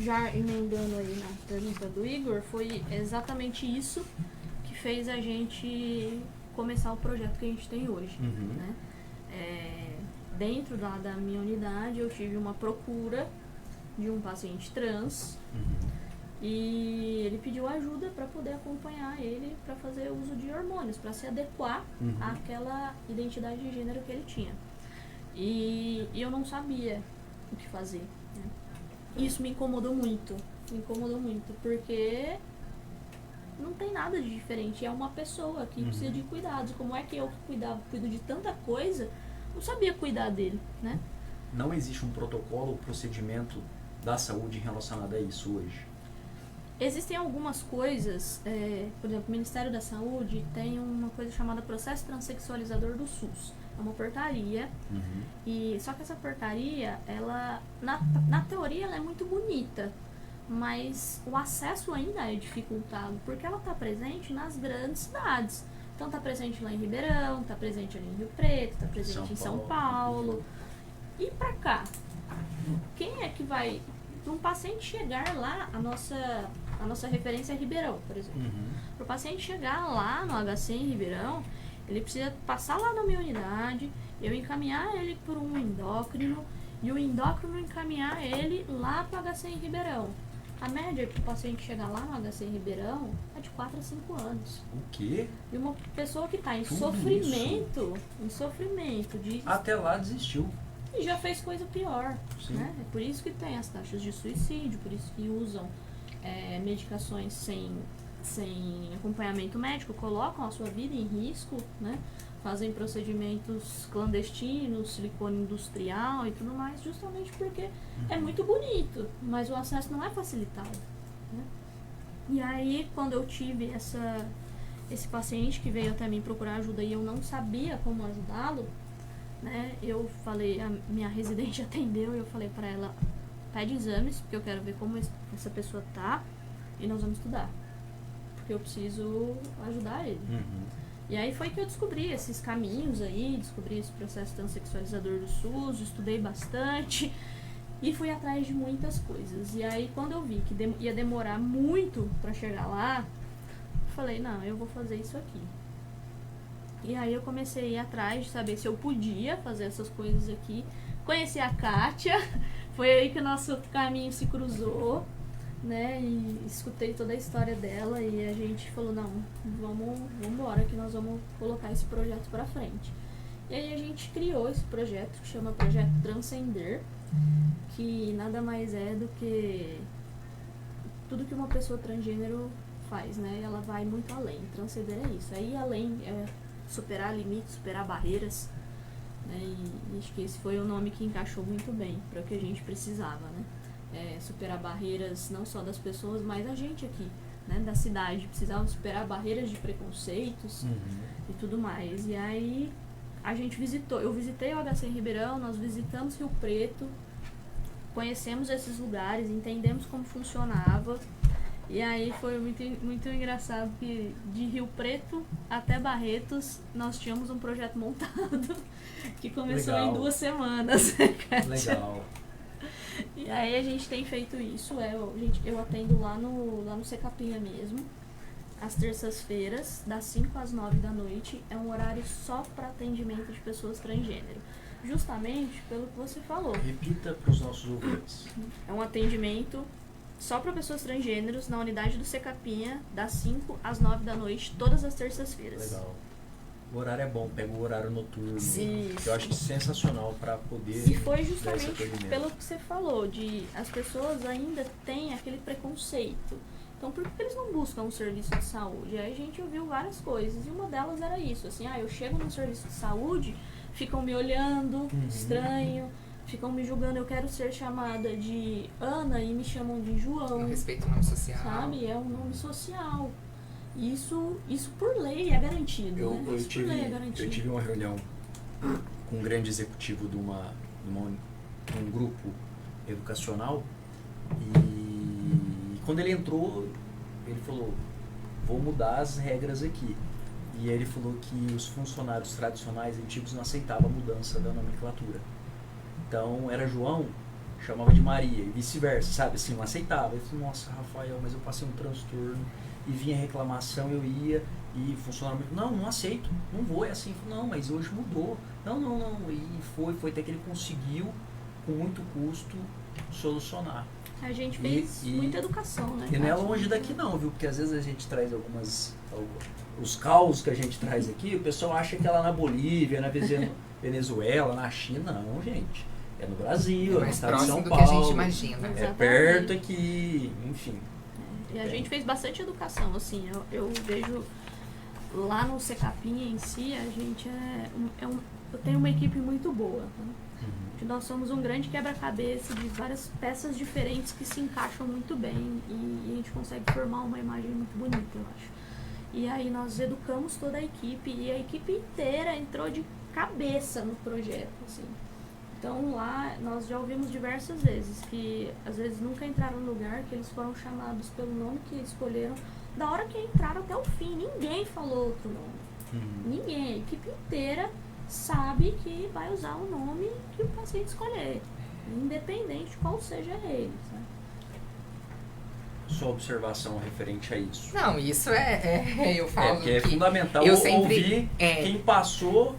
Speaker 10: Já emendando aí na pergunta do Igor, foi exatamente isso que fez a gente começar o projeto que a gente tem hoje, né? Dentro da minha unidade eu tive uma procura de um paciente trans, e ele pediu ajuda para poder acompanhar ele para fazer uso de hormônios, para se adequar àquela identidade de gênero que ele tinha, e eu não sabia o que fazer, né? Isso me incomodou muito, porque não tem nada de diferente, é uma pessoa que precisa de cuidados. Como é que eu cuido de tanta coisa, não sabia cuidar dele, né?
Speaker 7: Não existe um protocolo ou procedimento da saúde relacionado a isso hoje?
Speaker 10: Existem algumas coisas, por exemplo, o Ministério da Saúde tem uma coisa chamada Processo Transsexualizador do SUS. É uma portaria, e só que essa portaria, ela na teoria ela é muito bonita, mas o acesso ainda é dificultado, porque ela está presente nas grandes cidades. Então está presente lá em Ribeirão, está presente ali em Rio Preto, está presente em São Paulo. E para cá, quem é que vai... Para um paciente chegar lá, a nossa referência é Ribeirão, por exemplo. Para o paciente chegar lá no HC em Ribeirão, ele precisa passar lá na minha unidade, eu encaminhar ele por um endócrino, e o endócrino encaminhar ele lá para o HC em Ribeirão. A média para o paciente chegar lá no HC em Ribeirão é de 4 a 5 anos.
Speaker 7: O quê?
Speaker 10: E uma pessoa que está em
Speaker 7: Tudo
Speaker 10: sofrimento, de...
Speaker 7: Até lá desistiu.
Speaker 10: e já fez coisa pior,
Speaker 7: Sim.
Speaker 10: né? É por isso que tem as taxas de suicídio, por isso que usam medicações sem acompanhamento médico, colocam a sua vida em risco, né? Fazem procedimentos clandestinos, silicone industrial e tudo mais, justamente porque é muito bonito, mas o acesso não é facilitado, né? E aí, quando eu tive esse paciente que veio até mim procurar ajuda e eu não sabia como ajudá-lo, né? Eu falei, a minha residente atendeu e eu falei pra ela, pede exames, porque eu quero ver como essa pessoa tá e nós vamos estudar, porque eu preciso ajudar ele. E aí foi que eu descobri esses caminhos aí, descobri esse processo transexualizador do SUS, estudei bastante e fui atrás de muitas coisas. E aí quando eu vi que ia demorar muito pra chegar lá, falei, não, eu vou fazer isso aqui. E aí eu comecei a ir atrás de saber se eu podia fazer essas coisas aqui. Conheci a Kátia, foi aí que o nosso caminho se cruzou, né? E escutei toda a história dela e a gente falou, não, vamos embora que nós vamos colocar esse projeto pra frente. E aí a gente criou esse projeto que chama Projeto Transcender, que nada mais é do que tudo que uma pessoa transgênero faz, né? Ela vai muito além. Transcender é isso. Aí além é superar limites, superar barreiras, né? E acho que esse foi o nome que encaixou muito bem para o que a gente precisava, né? Superar barreiras não só das pessoas, mas a gente aqui, né? Da cidade. Precisava superar barreiras de preconceitos e tudo mais. E aí a gente eu visitei o HC em Ribeirão, nós visitamos Rio Preto, conhecemos esses lugares, entendemos como funcionava. E aí foi muito engraçado que de Rio Preto até Barretos nós tínhamos um projeto montado que começou em 2 semanas.
Speaker 7: Legal.
Speaker 10: E aí a gente tem feito isso, eu atendo lá no Secapinha mesmo, às terças-feiras, das 5 às 9 da noite, é um horário só para atendimento de pessoas transgênero. Justamente pelo que você falou.
Speaker 7: Repita para os nossos ouvintes.
Speaker 10: É um atendimento só para pessoas transgêneros na unidade do Secapinha, das 5 às 9 da noite, todas as terças-feiras.
Speaker 7: Legal. O horário é bom, pega o horário noturno.
Speaker 10: Sim.
Speaker 7: Eu acho que sensacional para poder.
Speaker 10: E foi justamente pelo que você falou, de as pessoas ainda têm aquele preconceito. Então, por que eles não buscam um serviço de saúde? Aí a gente ouviu várias coisas, e uma delas era isso, assim, eu chego num serviço de saúde, ficam me olhando, estranho, ficam me julgando, eu quero ser chamada de Ana e me chamam de João.
Speaker 11: Não respeito o nome social.
Speaker 10: Sabe? É um nome social. Isso por lei é garantido, né?
Speaker 7: Eu tive uma reunião com um grande executivo de um grupo educacional e quando ele entrou, ele falou, vou mudar as regras aqui. E ele falou que os funcionários tradicionais antigos não aceitavam a mudança da nomenclatura. Então, era João, chamava de Maria, e vice-versa, sabe? Assim, não aceitava. Eu falei, nossa, Rafael, mas eu passei um transtorno, e vinha reclamação, eu ia, e funcionário, não aceito, não vou, é assim. Eu falei, não, mas hoje mudou. Não. E foi até que ele conseguiu, com muito custo, solucionar.
Speaker 10: A gente fez muita educação, né?
Speaker 7: E não é longe daqui não, viu? Porque às vezes a gente traz os caos que a gente traz aqui, o pessoal acha que é lá na Bolívia, na Venezuela, na China. Não, gente. É no Brasil, é no estado de São Paulo.
Speaker 11: Que a gente imagina.
Speaker 7: É perto aqui, enfim.
Speaker 10: E a gente fez bastante educação, assim, eu vejo lá no Secapinha em si, a gente eu tenho uma equipe muito boa, né? Nós somos um grande quebra-cabeça de várias peças diferentes que se encaixam muito bem e a gente consegue formar uma imagem muito bonita, eu acho. E aí nós educamos toda a equipe e a equipe inteira entrou de cabeça no projeto, assim. Então lá nós já ouvimos diversas vezes que às vezes nunca entraram no lugar, que eles foram chamados pelo nome que escolheram, da hora que entraram até o fim, ninguém falou outro nome. Ninguém, a equipe inteira sabe que vai usar o nome que o paciente escolher, independente de qual seja ele, sabe?
Speaker 7: Sua observação referente a isso?
Speaker 11: Não, isso eu falo
Speaker 7: que é fundamental ouvir quem passou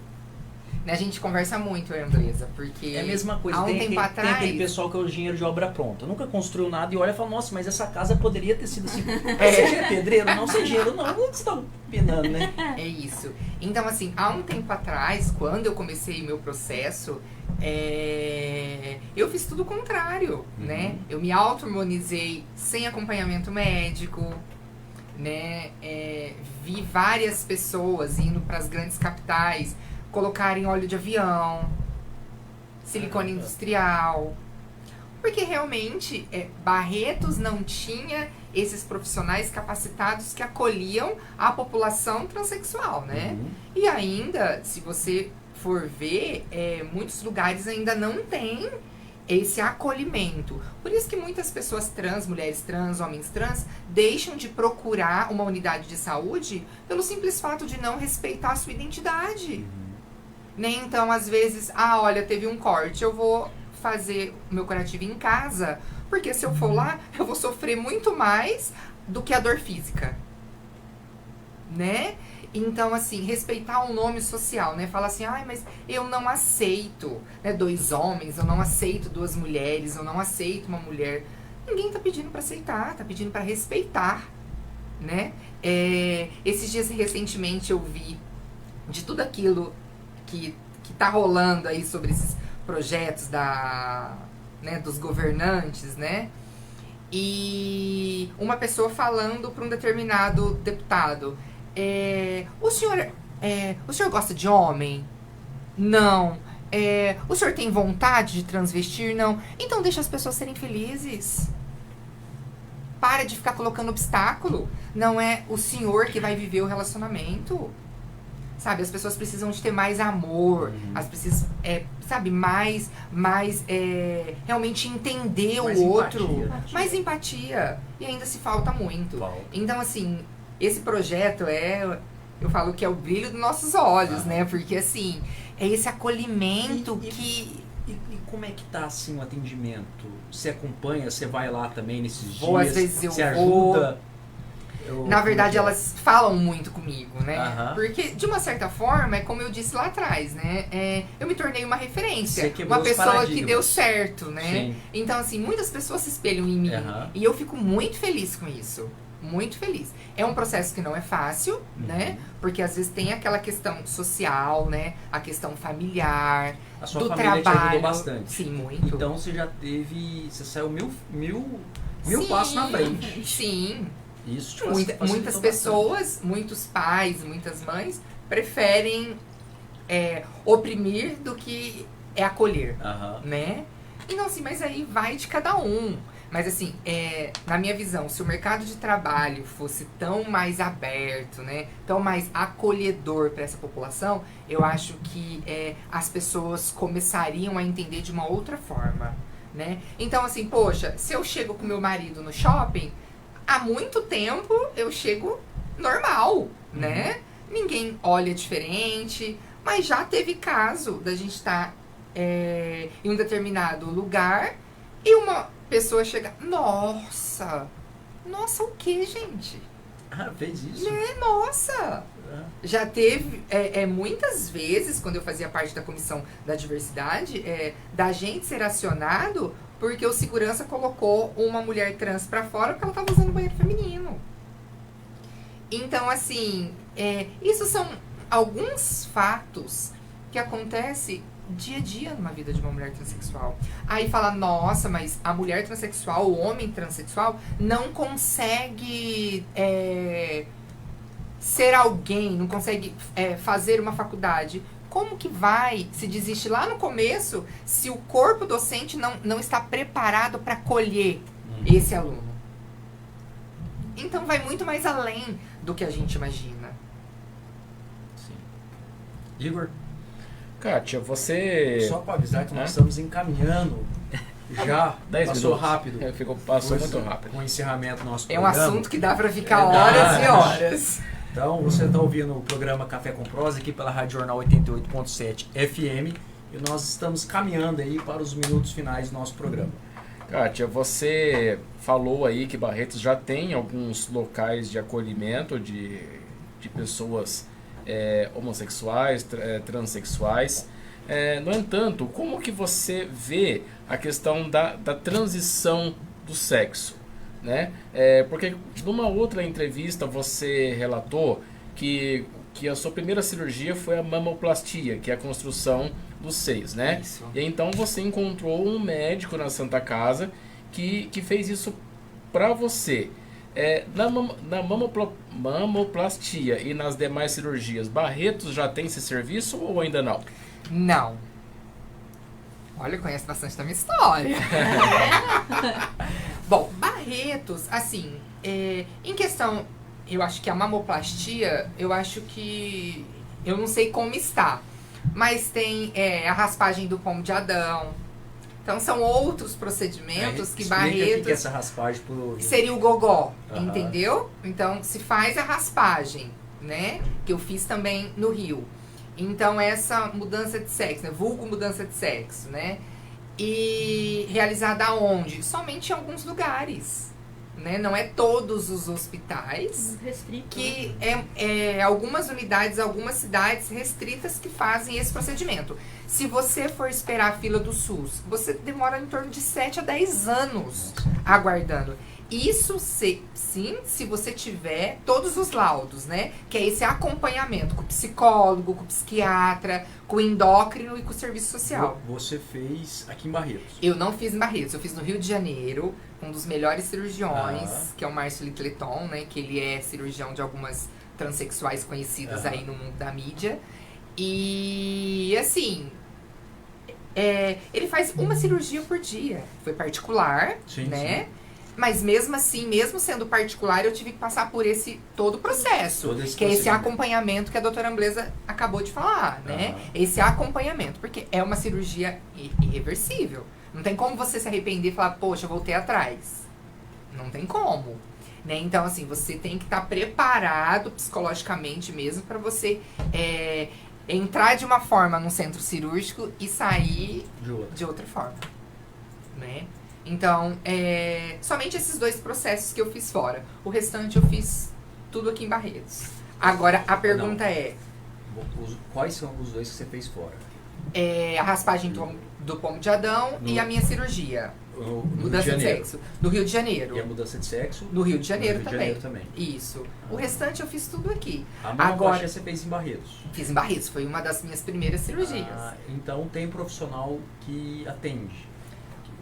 Speaker 11: A gente conversa muito, eu e a Andresa, porque
Speaker 7: É a mesma coisa,
Speaker 11: há um
Speaker 7: tem,
Speaker 11: tempo
Speaker 7: tem
Speaker 11: atrás...
Speaker 7: aquele pessoal que é o engenheiro de obra pronta. Nunca construiu nada e olha e fala, nossa, mas essa casa poderia ter sido assim. Você é pedreiro? Não, você é engenheiro. Não, onde você está opinando, né?
Speaker 11: É isso. Então, assim, há um tempo atrás, quando eu comecei o meu processo, eu fiz tudo o contrário, né? Eu me auto-hormonizei sem acompanhamento médico, né? Vi várias pessoas indo para as grandes capitais colocarem óleo de avião, silicone industrial, porque realmente Barretos não tinha esses profissionais capacitados que acolhiam a população transexual, né? E ainda, se você for ver, muitos lugares ainda não tem esse acolhimento. Por isso que muitas pessoas trans, mulheres trans, homens trans, deixam de procurar uma unidade de saúde pelo simples fato de não respeitar a sua identidade. Né? Então, às vezes, olha, teve um corte, eu vou fazer o meu curativo em casa, porque se eu for lá, eu vou sofrer muito mais do que a dor física. Né? Então, assim, respeitar o nome social, né? Falar assim, mas eu não aceito, né, 2 homens, eu não aceito 2 mulheres, eu não aceito uma mulher. Ninguém tá pedindo pra aceitar, tá pedindo pra respeitar, né? Esses dias, recentemente, eu vi de tudo aquilo que tá rolando aí sobre esses projetos dos governantes, né? E uma pessoa falando para um determinado deputado, o senhor gosta de homem? Não. O senhor tem vontade de transvestir? Não. Então deixa as pessoas serem felizes. Para de ficar colocando obstáculo. Não é o senhor que vai viver o relacionamento. Sabe, as pessoas precisam de ter mais amor, as precisam, mais realmente entender mais o outro, empatia. Mais empatia, e ainda se falta muito. Então, assim, esse projeto eu falo que é o brilho dos nossos olhos, né, porque, assim, é esse acolhimento
Speaker 7: E como é que tá, assim, o atendimento? Você acompanha, você vai lá também nesses
Speaker 11: dias? Às vezes
Speaker 7: você
Speaker 11: ajuda? Na verdade, elas falam muito comigo, né? Porque, de uma certa forma, é como eu disse lá atrás, né? Eu me tornei uma referência. Uma pessoa que deu certo, né? Sim. Então, assim, muitas pessoas se espelham em mim. E eu fico muito feliz com isso. Muito feliz. É um processo que não é fácil, né? Porque, às vezes, tem aquela questão social, né? A questão familiar,
Speaker 7: a sua
Speaker 11: do
Speaker 7: família
Speaker 11: trabalho.
Speaker 7: Te ajudou bastante.
Speaker 11: Sim, muito.
Speaker 7: Então, você já teve... Você saiu mil passos na frente.
Speaker 11: Sim.
Speaker 7: Isso
Speaker 11: muitas pessoas, muitos pais, muitas mães preferem oprimir do que acolher, né? Então, assim, mas aí vai de cada um. Mas, assim, na minha visão, se o mercado de trabalho fosse tão mais aberto, né, tão mais acolhedor para essa população, eu acho que as pessoas começariam a entender de uma outra forma, né? Então, assim, poxa, se eu chego com meu marido no shopping, há muito tempo eu chego normal, né? Ninguém olha diferente, mas já teve caso da gente estar em um determinado lugar e uma pessoa chega, nossa, o que, gente?
Speaker 7: Fez isso?
Speaker 11: Nossa! Já teve, muitas vezes, quando eu fazia parte da comissão da diversidade, da gente ser acionado porque o segurança colocou uma mulher trans pra fora porque ela estava usando banheiro feminino. Então, assim, isso são alguns fatos que acontecem dia a dia numa vida de uma mulher transexual. Aí fala, nossa, mas a mulher transexual, o homem transexual, não consegue ser alguém, não consegue fazer uma faculdade. Como que vai se desiste lá no começo se o corpo docente não está preparado para acolher esse aluno? Então vai muito mais além do que a gente imagina.
Speaker 7: Sim. Igor?
Speaker 8: Kátia, você...
Speaker 7: Só para avisar que nós estamos encaminhando já,
Speaker 8: 10
Speaker 7: passou
Speaker 8: minutos.
Speaker 7: rápido.
Speaker 8: Passou muito rápido.
Speaker 7: Com o encerramento do nosso
Speaker 11: programa.
Speaker 7: programa.
Speaker 11: É um assunto que dá para ficar horas e horas.
Speaker 7: Então, você está ouvindo o programa Café com Prosa aqui pela Rádio Jornal 88.7 FM e nós estamos caminhando aí para os minutos finais do nosso programa.
Speaker 8: Kátia, você falou aí que Barretos já tem alguns locais de acolhimento de pessoas homossexuais, transexuais. No entanto, como que você vê a questão da transição do sexo, né? Porque numa outra entrevista você relatou que a sua primeira cirurgia foi a mamoplastia, que é a construção dos seios, né?
Speaker 7: Isso.
Speaker 8: E então você encontrou um médico na Santa Casa que fez isso para você. Na mamoplastia e nas demais cirurgias, Barretos já tem esse serviço ou ainda não?
Speaker 11: Não. Olha, eu conheço bastante da minha história. Bom, Barretos, assim, em questão, eu acho que a mamoplastia, eu acho que, eu não sei como está, mas tem a raspagem do pomo de Adão. Então são outros procedimentos que Barretos...
Speaker 7: que é essa raspagem pro...
Speaker 11: Seria o gogó, entendeu? Então se faz a raspagem, né? Que eu fiz também no Rio. Então essa mudança de sexo, né? Vulgo mudança de sexo, né? E realizada onde? Somente em alguns lugares, né? Não é todos os hospitais.
Speaker 10: Restrito.
Speaker 11: Que algumas unidades, algumas cidades restritas que fazem esse procedimento. Se você for esperar a fila do SUS, você demora em torno de 7 a 10 anos aguardando. Isso, sim, se você tiver todos os laudos, né? Que é esse acompanhamento com o psicólogo, com o psiquiatra, com o endócrino e com o serviço social.
Speaker 7: Você fez aqui em Barretos?
Speaker 11: Eu não fiz em Barretos, eu fiz no Rio de Janeiro, um dos melhores cirurgiões, que é o Márcio Litleton, né? Que ele é cirurgião de algumas transexuais conhecidas aí no mundo da mídia. E, assim, ele faz uma cirurgia por dia. Foi particular, né? Sim. Mas mesmo assim, mesmo sendo particular, eu tive que passar por todo o processo. Que é esse acompanhamento que a doutora Ambleza acabou de falar, né? Esse acompanhamento, porque é uma cirurgia irreversível. Não tem como você se arrepender e falar, poxa, eu voltei atrás. Não tem como. Né? Então, assim, você tem que estar preparado psicologicamente mesmo para você entrar de uma forma num centro cirúrgico e sair de outra forma. Né? Então, somente esses 2 processos que eu fiz fora. O restante eu fiz tudo aqui em Barretos. Agora, a pergunta
Speaker 7: quais são os 2 que você fez fora?
Speaker 11: A raspagem do pomo de Adão e a minha cirurgia. Mudança de sexo. No Rio de Janeiro.
Speaker 7: E a mudança de sexo?
Speaker 11: No Rio de Janeiro,
Speaker 7: também.
Speaker 11: Isso. O restante eu fiz tudo aqui.
Speaker 7: A mamoplastia você fez em Barretos?
Speaker 11: Fiz em Barretos. Foi uma das minhas primeiras cirurgias.
Speaker 7: Então tem profissional que atende?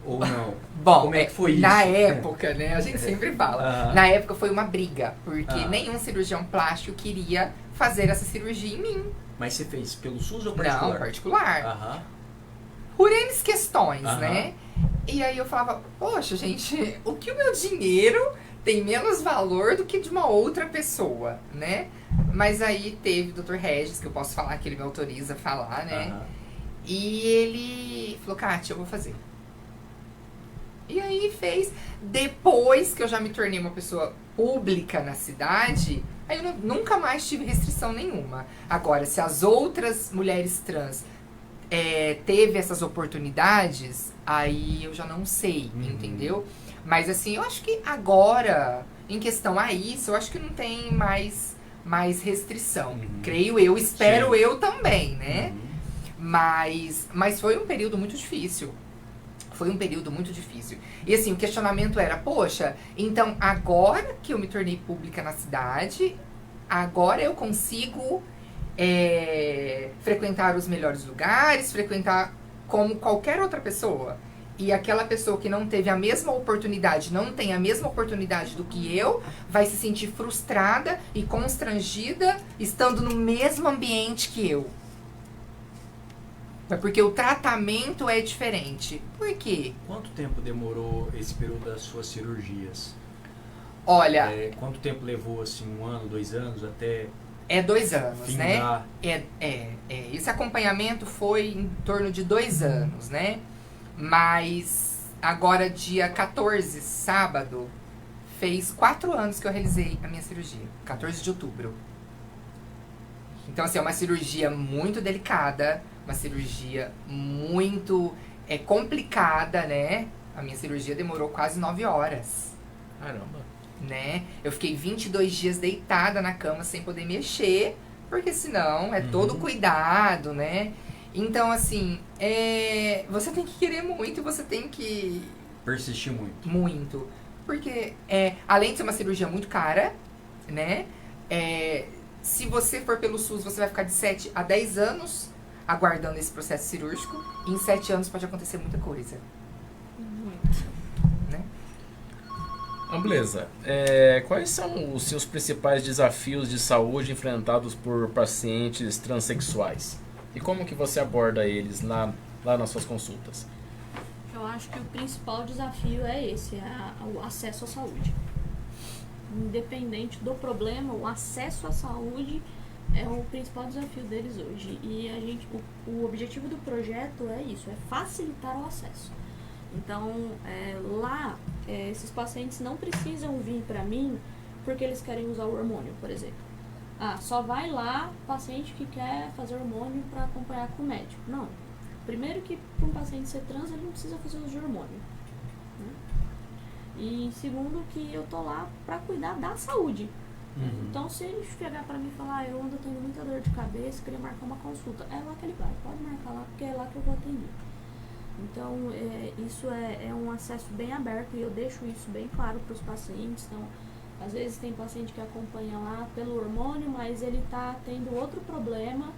Speaker 7: Ou não?
Speaker 11: Bom,
Speaker 7: como é que foi isso?
Speaker 11: Na época, né? A gente sempre fala. Na época foi uma briga, porque nenhum cirurgião plástico queria fazer essa cirurgia em mim.
Speaker 7: Mas você fez pelo SUS ou particular?
Speaker 11: Não, particular. Por N questões, né? E aí eu falava, poxa, gente, o que o meu dinheiro tem menos valor do que de uma outra pessoa, né? Mas aí teve o Dr. Regis, que eu posso falar, que ele me autoriza a falar, né? E ele falou, Kátia, eu vou fazer. E aí fez. Depois que eu já me tornei uma pessoa pública na cidade, aí eu nunca mais tive restrição nenhuma. Agora, se as outras mulheres trans teve essas oportunidades, aí eu já não sei, entendeu? Mas assim, eu acho que agora, em questão a isso, eu acho que não tem mais restrição. Creio eu, espero eu também, né? Mas foi um período muito difícil. Foi um período muito difícil. E assim, o questionamento era, poxa, então agora que eu me tornei pública na cidade, agora eu consigo frequentar os melhores lugares, frequentar como qualquer outra pessoa. E aquela pessoa que não teve a mesma oportunidade, não tem a mesma oportunidade do que eu, vai se sentir frustrada e constrangida estando no mesmo ambiente que eu. Porque o tratamento é diferente. Por quê?
Speaker 7: Quanto tempo demorou esse período das suas cirurgias?
Speaker 11: Olha...
Speaker 7: quanto tempo levou, assim, 1 ano, 2 anos, até...
Speaker 11: 2 anos,
Speaker 7: findar.
Speaker 11: né? Esse acompanhamento foi em torno de 2 anos, né? Mas agora, dia 14, sábado, fez 4 anos que eu realizei a minha cirurgia. 14 de outubro. Então, assim, é uma cirurgia muito delicada, uma cirurgia muito complicada, né? A minha cirurgia demorou quase 9 horas.
Speaker 8: Caramba.
Speaker 11: Né? Eu fiquei 22 dias deitada na cama sem poder mexer, porque senão todo cuidado, né? Então, assim, você tem que querer muito e você tem que...
Speaker 7: Persistir muito.
Speaker 11: Muito. Porque, além de ser uma cirurgia muito cara, né? Se você for pelo SUS, você vai ficar de 7 a 10 anos aguardando esse processo cirúrgico. E em 7 anos pode acontecer muita coisa.
Speaker 10: Muito.
Speaker 11: Né?
Speaker 8: Beleza. Quais são os seus principais desafios de saúde enfrentados por pacientes transexuais? E como que você aborda eles lá nas suas consultas?
Speaker 10: Eu acho que o principal desafio é esse, o acesso à saúde. Independente do problema, o acesso à saúde é o principal desafio deles hoje. E o objetivo do projeto é isso, é facilitar o acesso. Então, lá, esses pacientes não precisam vir para mim porque eles querem usar o hormônio, por exemplo. Só vai lá paciente que quer fazer hormônio para acompanhar com o médico. Não. Primeiro que para um paciente ser trans, ele não precisa fazer uso de hormônio. Né? E segundo que eu tô lá para cuidar da saúde.
Speaker 7: Uhum.
Speaker 10: Então, se ele chegar para mim e falar, eu ando tendo muita dor de cabeça, queria marcar uma consulta, é lá que ele vai. Pode marcar lá, porque é lá que eu vou atender. Então, isso é um acesso bem aberto e eu deixo isso bem claro para os pacientes. Então, às vezes tem paciente que acompanha lá pelo hormônio, mas ele está tendo outro problema.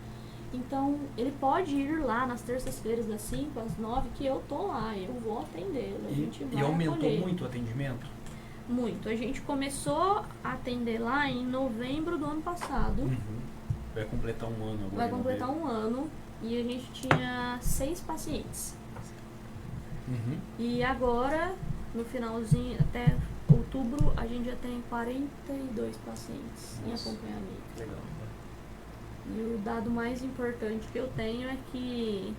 Speaker 10: Então, ele pode ir lá nas terças-feiras das 5 às 9, que eu tô lá, eu vou atendê-lo.
Speaker 7: E aumentou muito o atendimento?
Speaker 10: Muito. A gente começou a atender lá em novembro do ano passado.
Speaker 7: Uhum. Vai completar um ano agora.
Speaker 10: Vai completar um ano e a gente tinha 6 pacientes.
Speaker 7: Uhum.
Speaker 10: E agora, no finalzinho, até outubro, a gente já tem 42 pacientes em acompanhamento.
Speaker 7: Legal.
Speaker 10: E o dado mais importante que eu tenho é que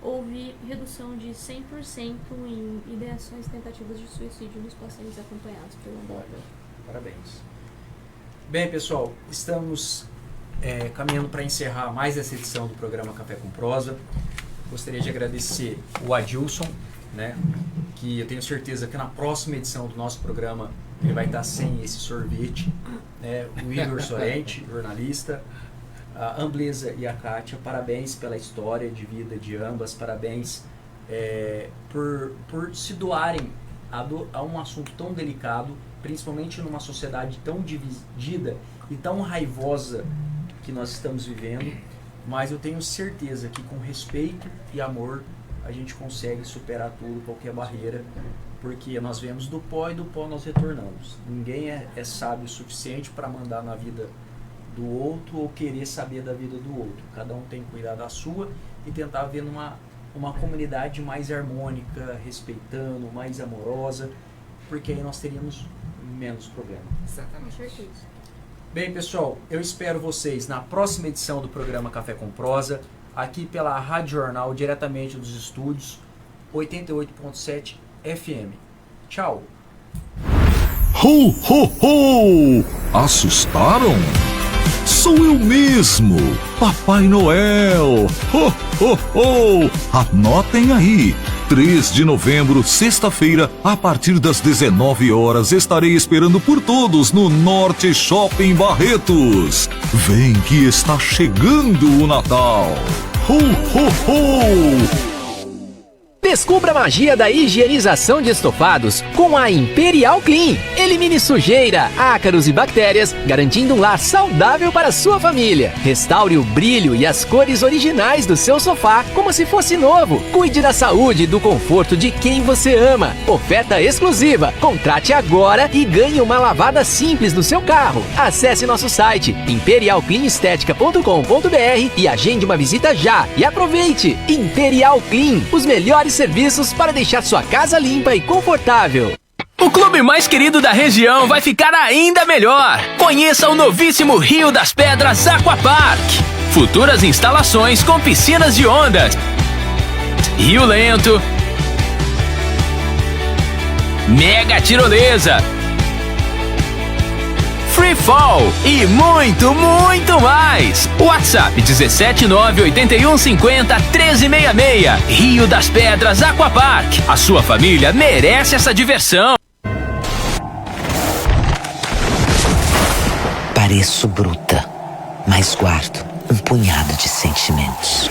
Speaker 10: houve redução de 100% em ideações e tentativas de suicídio nos pacientes acompanhados pelo Amborda.
Speaker 7: Parabéns. Bem, pessoal, estamos caminhando para encerrar mais essa edição do programa Café com Prosa. Gostaria de agradecer o Adilson, né, que eu tenho certeza que na próxima edição do nosso programa ele vai estar sem esse sorvete. Né, o Igor Sorrente, jornalista, a Ambleza e a Kátia, parabéns pela história de vida de ambas, parabéns por se doarem a um assunto tão delicado, principalmente numa sociedade tão dividida e tão raivosa que nós estamos vivendo, mas eu tenho certeza que com respeito e amor a gente consegue superar tudo, qualquer barreira, porque nós vemos do pó e do pó nós retornamos. Ninguém é sábio o suficiente para mandar na vida do outro ou querer saber da vida do outro. Cada um tem que cuidar da sua e tentar ver uma comunidade mais harmônica, respeitando, mais amorosa, porque aí nós teríamos menos problema.
Speaker 11: Exatamente.
Speaker 10: Com certeza.
Speaker 7: Bem, pessoal, eu espero vocês na próxima edição do programa Café com Prosa, aqui pela Rádio Jornal, diretamente dos estúdios 88.7 FM. Tchau!
Speaker 1: Ho, ho, ho! Assustaram? Sou eu mesmo, Papai Noel! Ho, ho, ho! Anotem aí! 3 de novembro, sexta-feira, a partir das 19 horas, estarei esperando por todos no Norte Shopping Barretos. Vem que está chegando o Natal! Ho, ho, ho!
Speaker 2: Descubra a magia da higienização de estofados com a Imperial Clean. Elimine sujeira, ácaros e bactérias, garantindo um lar saudável para sua família. Restaure o brilho e as cores originais do seu sofá como se fosse novo. Cuide da saúde e do conforto de quem você ama. Oferta exclusiva. Contrate agora e ganhe uma lavada simples no seu carro. Acesse nosso site imperialcleanestetica.com.br e agende uma visita já. E aproveite! Imperial Clean, os melhores serviços para deixar sua casa limpa e confortável.
Speaker 3: O clube mais querido da região vai ficar ainda melhor. Conheça o novíssimo Rio das Pedras Aquapark. Futuras instalações com piscinas de ondas, rio lento, mega tirolesa, free fall e muito, muito mais. WhatsApp 17981501366. Rio das Pedras Aquapark. A sua família merece essa diversão.
Speaker 4: Pareço bruta, mas guardo um punhado de sentimentos.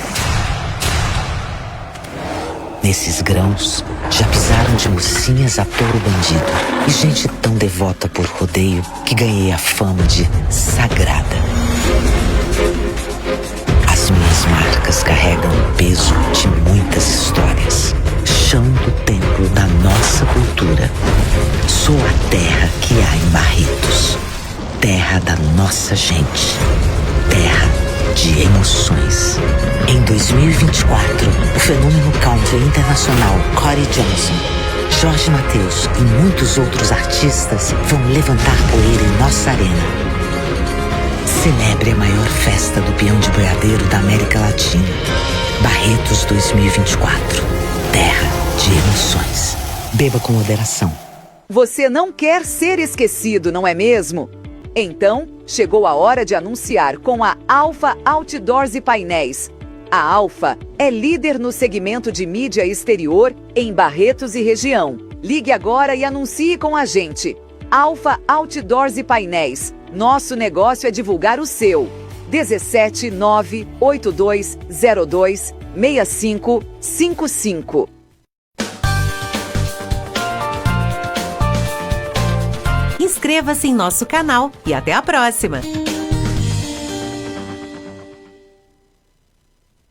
Speaker 4: Nesses grãos, já pisaram de mocinhas a touro bandido e gente tão devota por rodeio que ganhei a fama de sagrada. As minhas marcas carregam o peso de muitas histórias. Chão do templo da nossa cultura. Sou a terra que há em Barretos. Terra da nossa gente. Terra de emoções. Em 2024, o fenômeno country internacional Corey Johnson, Jorge Mateus e muitos outros artistas vão levantar poeira em nossa arena. Celebre a maior festa do peão de boiadeiro da América Latina. Barretos 2024. Terra de emoções. Beba com moderação.
Speaker 5: Você não quer ser esquecido, não é mesmo? Então, chegou a hora de anunciar com a Alfa Outdoors e Painéis. A Alfa é líder no segmento de mídia exterior em Barretos e região. Ligue agora e anuncie com a gente. Alfa Outdoors e Painéis. Nosso negócio é divulgar o seu. 17 98202 6555.
Speaker 6: Inscreva-se em nosso canal e até a próxima!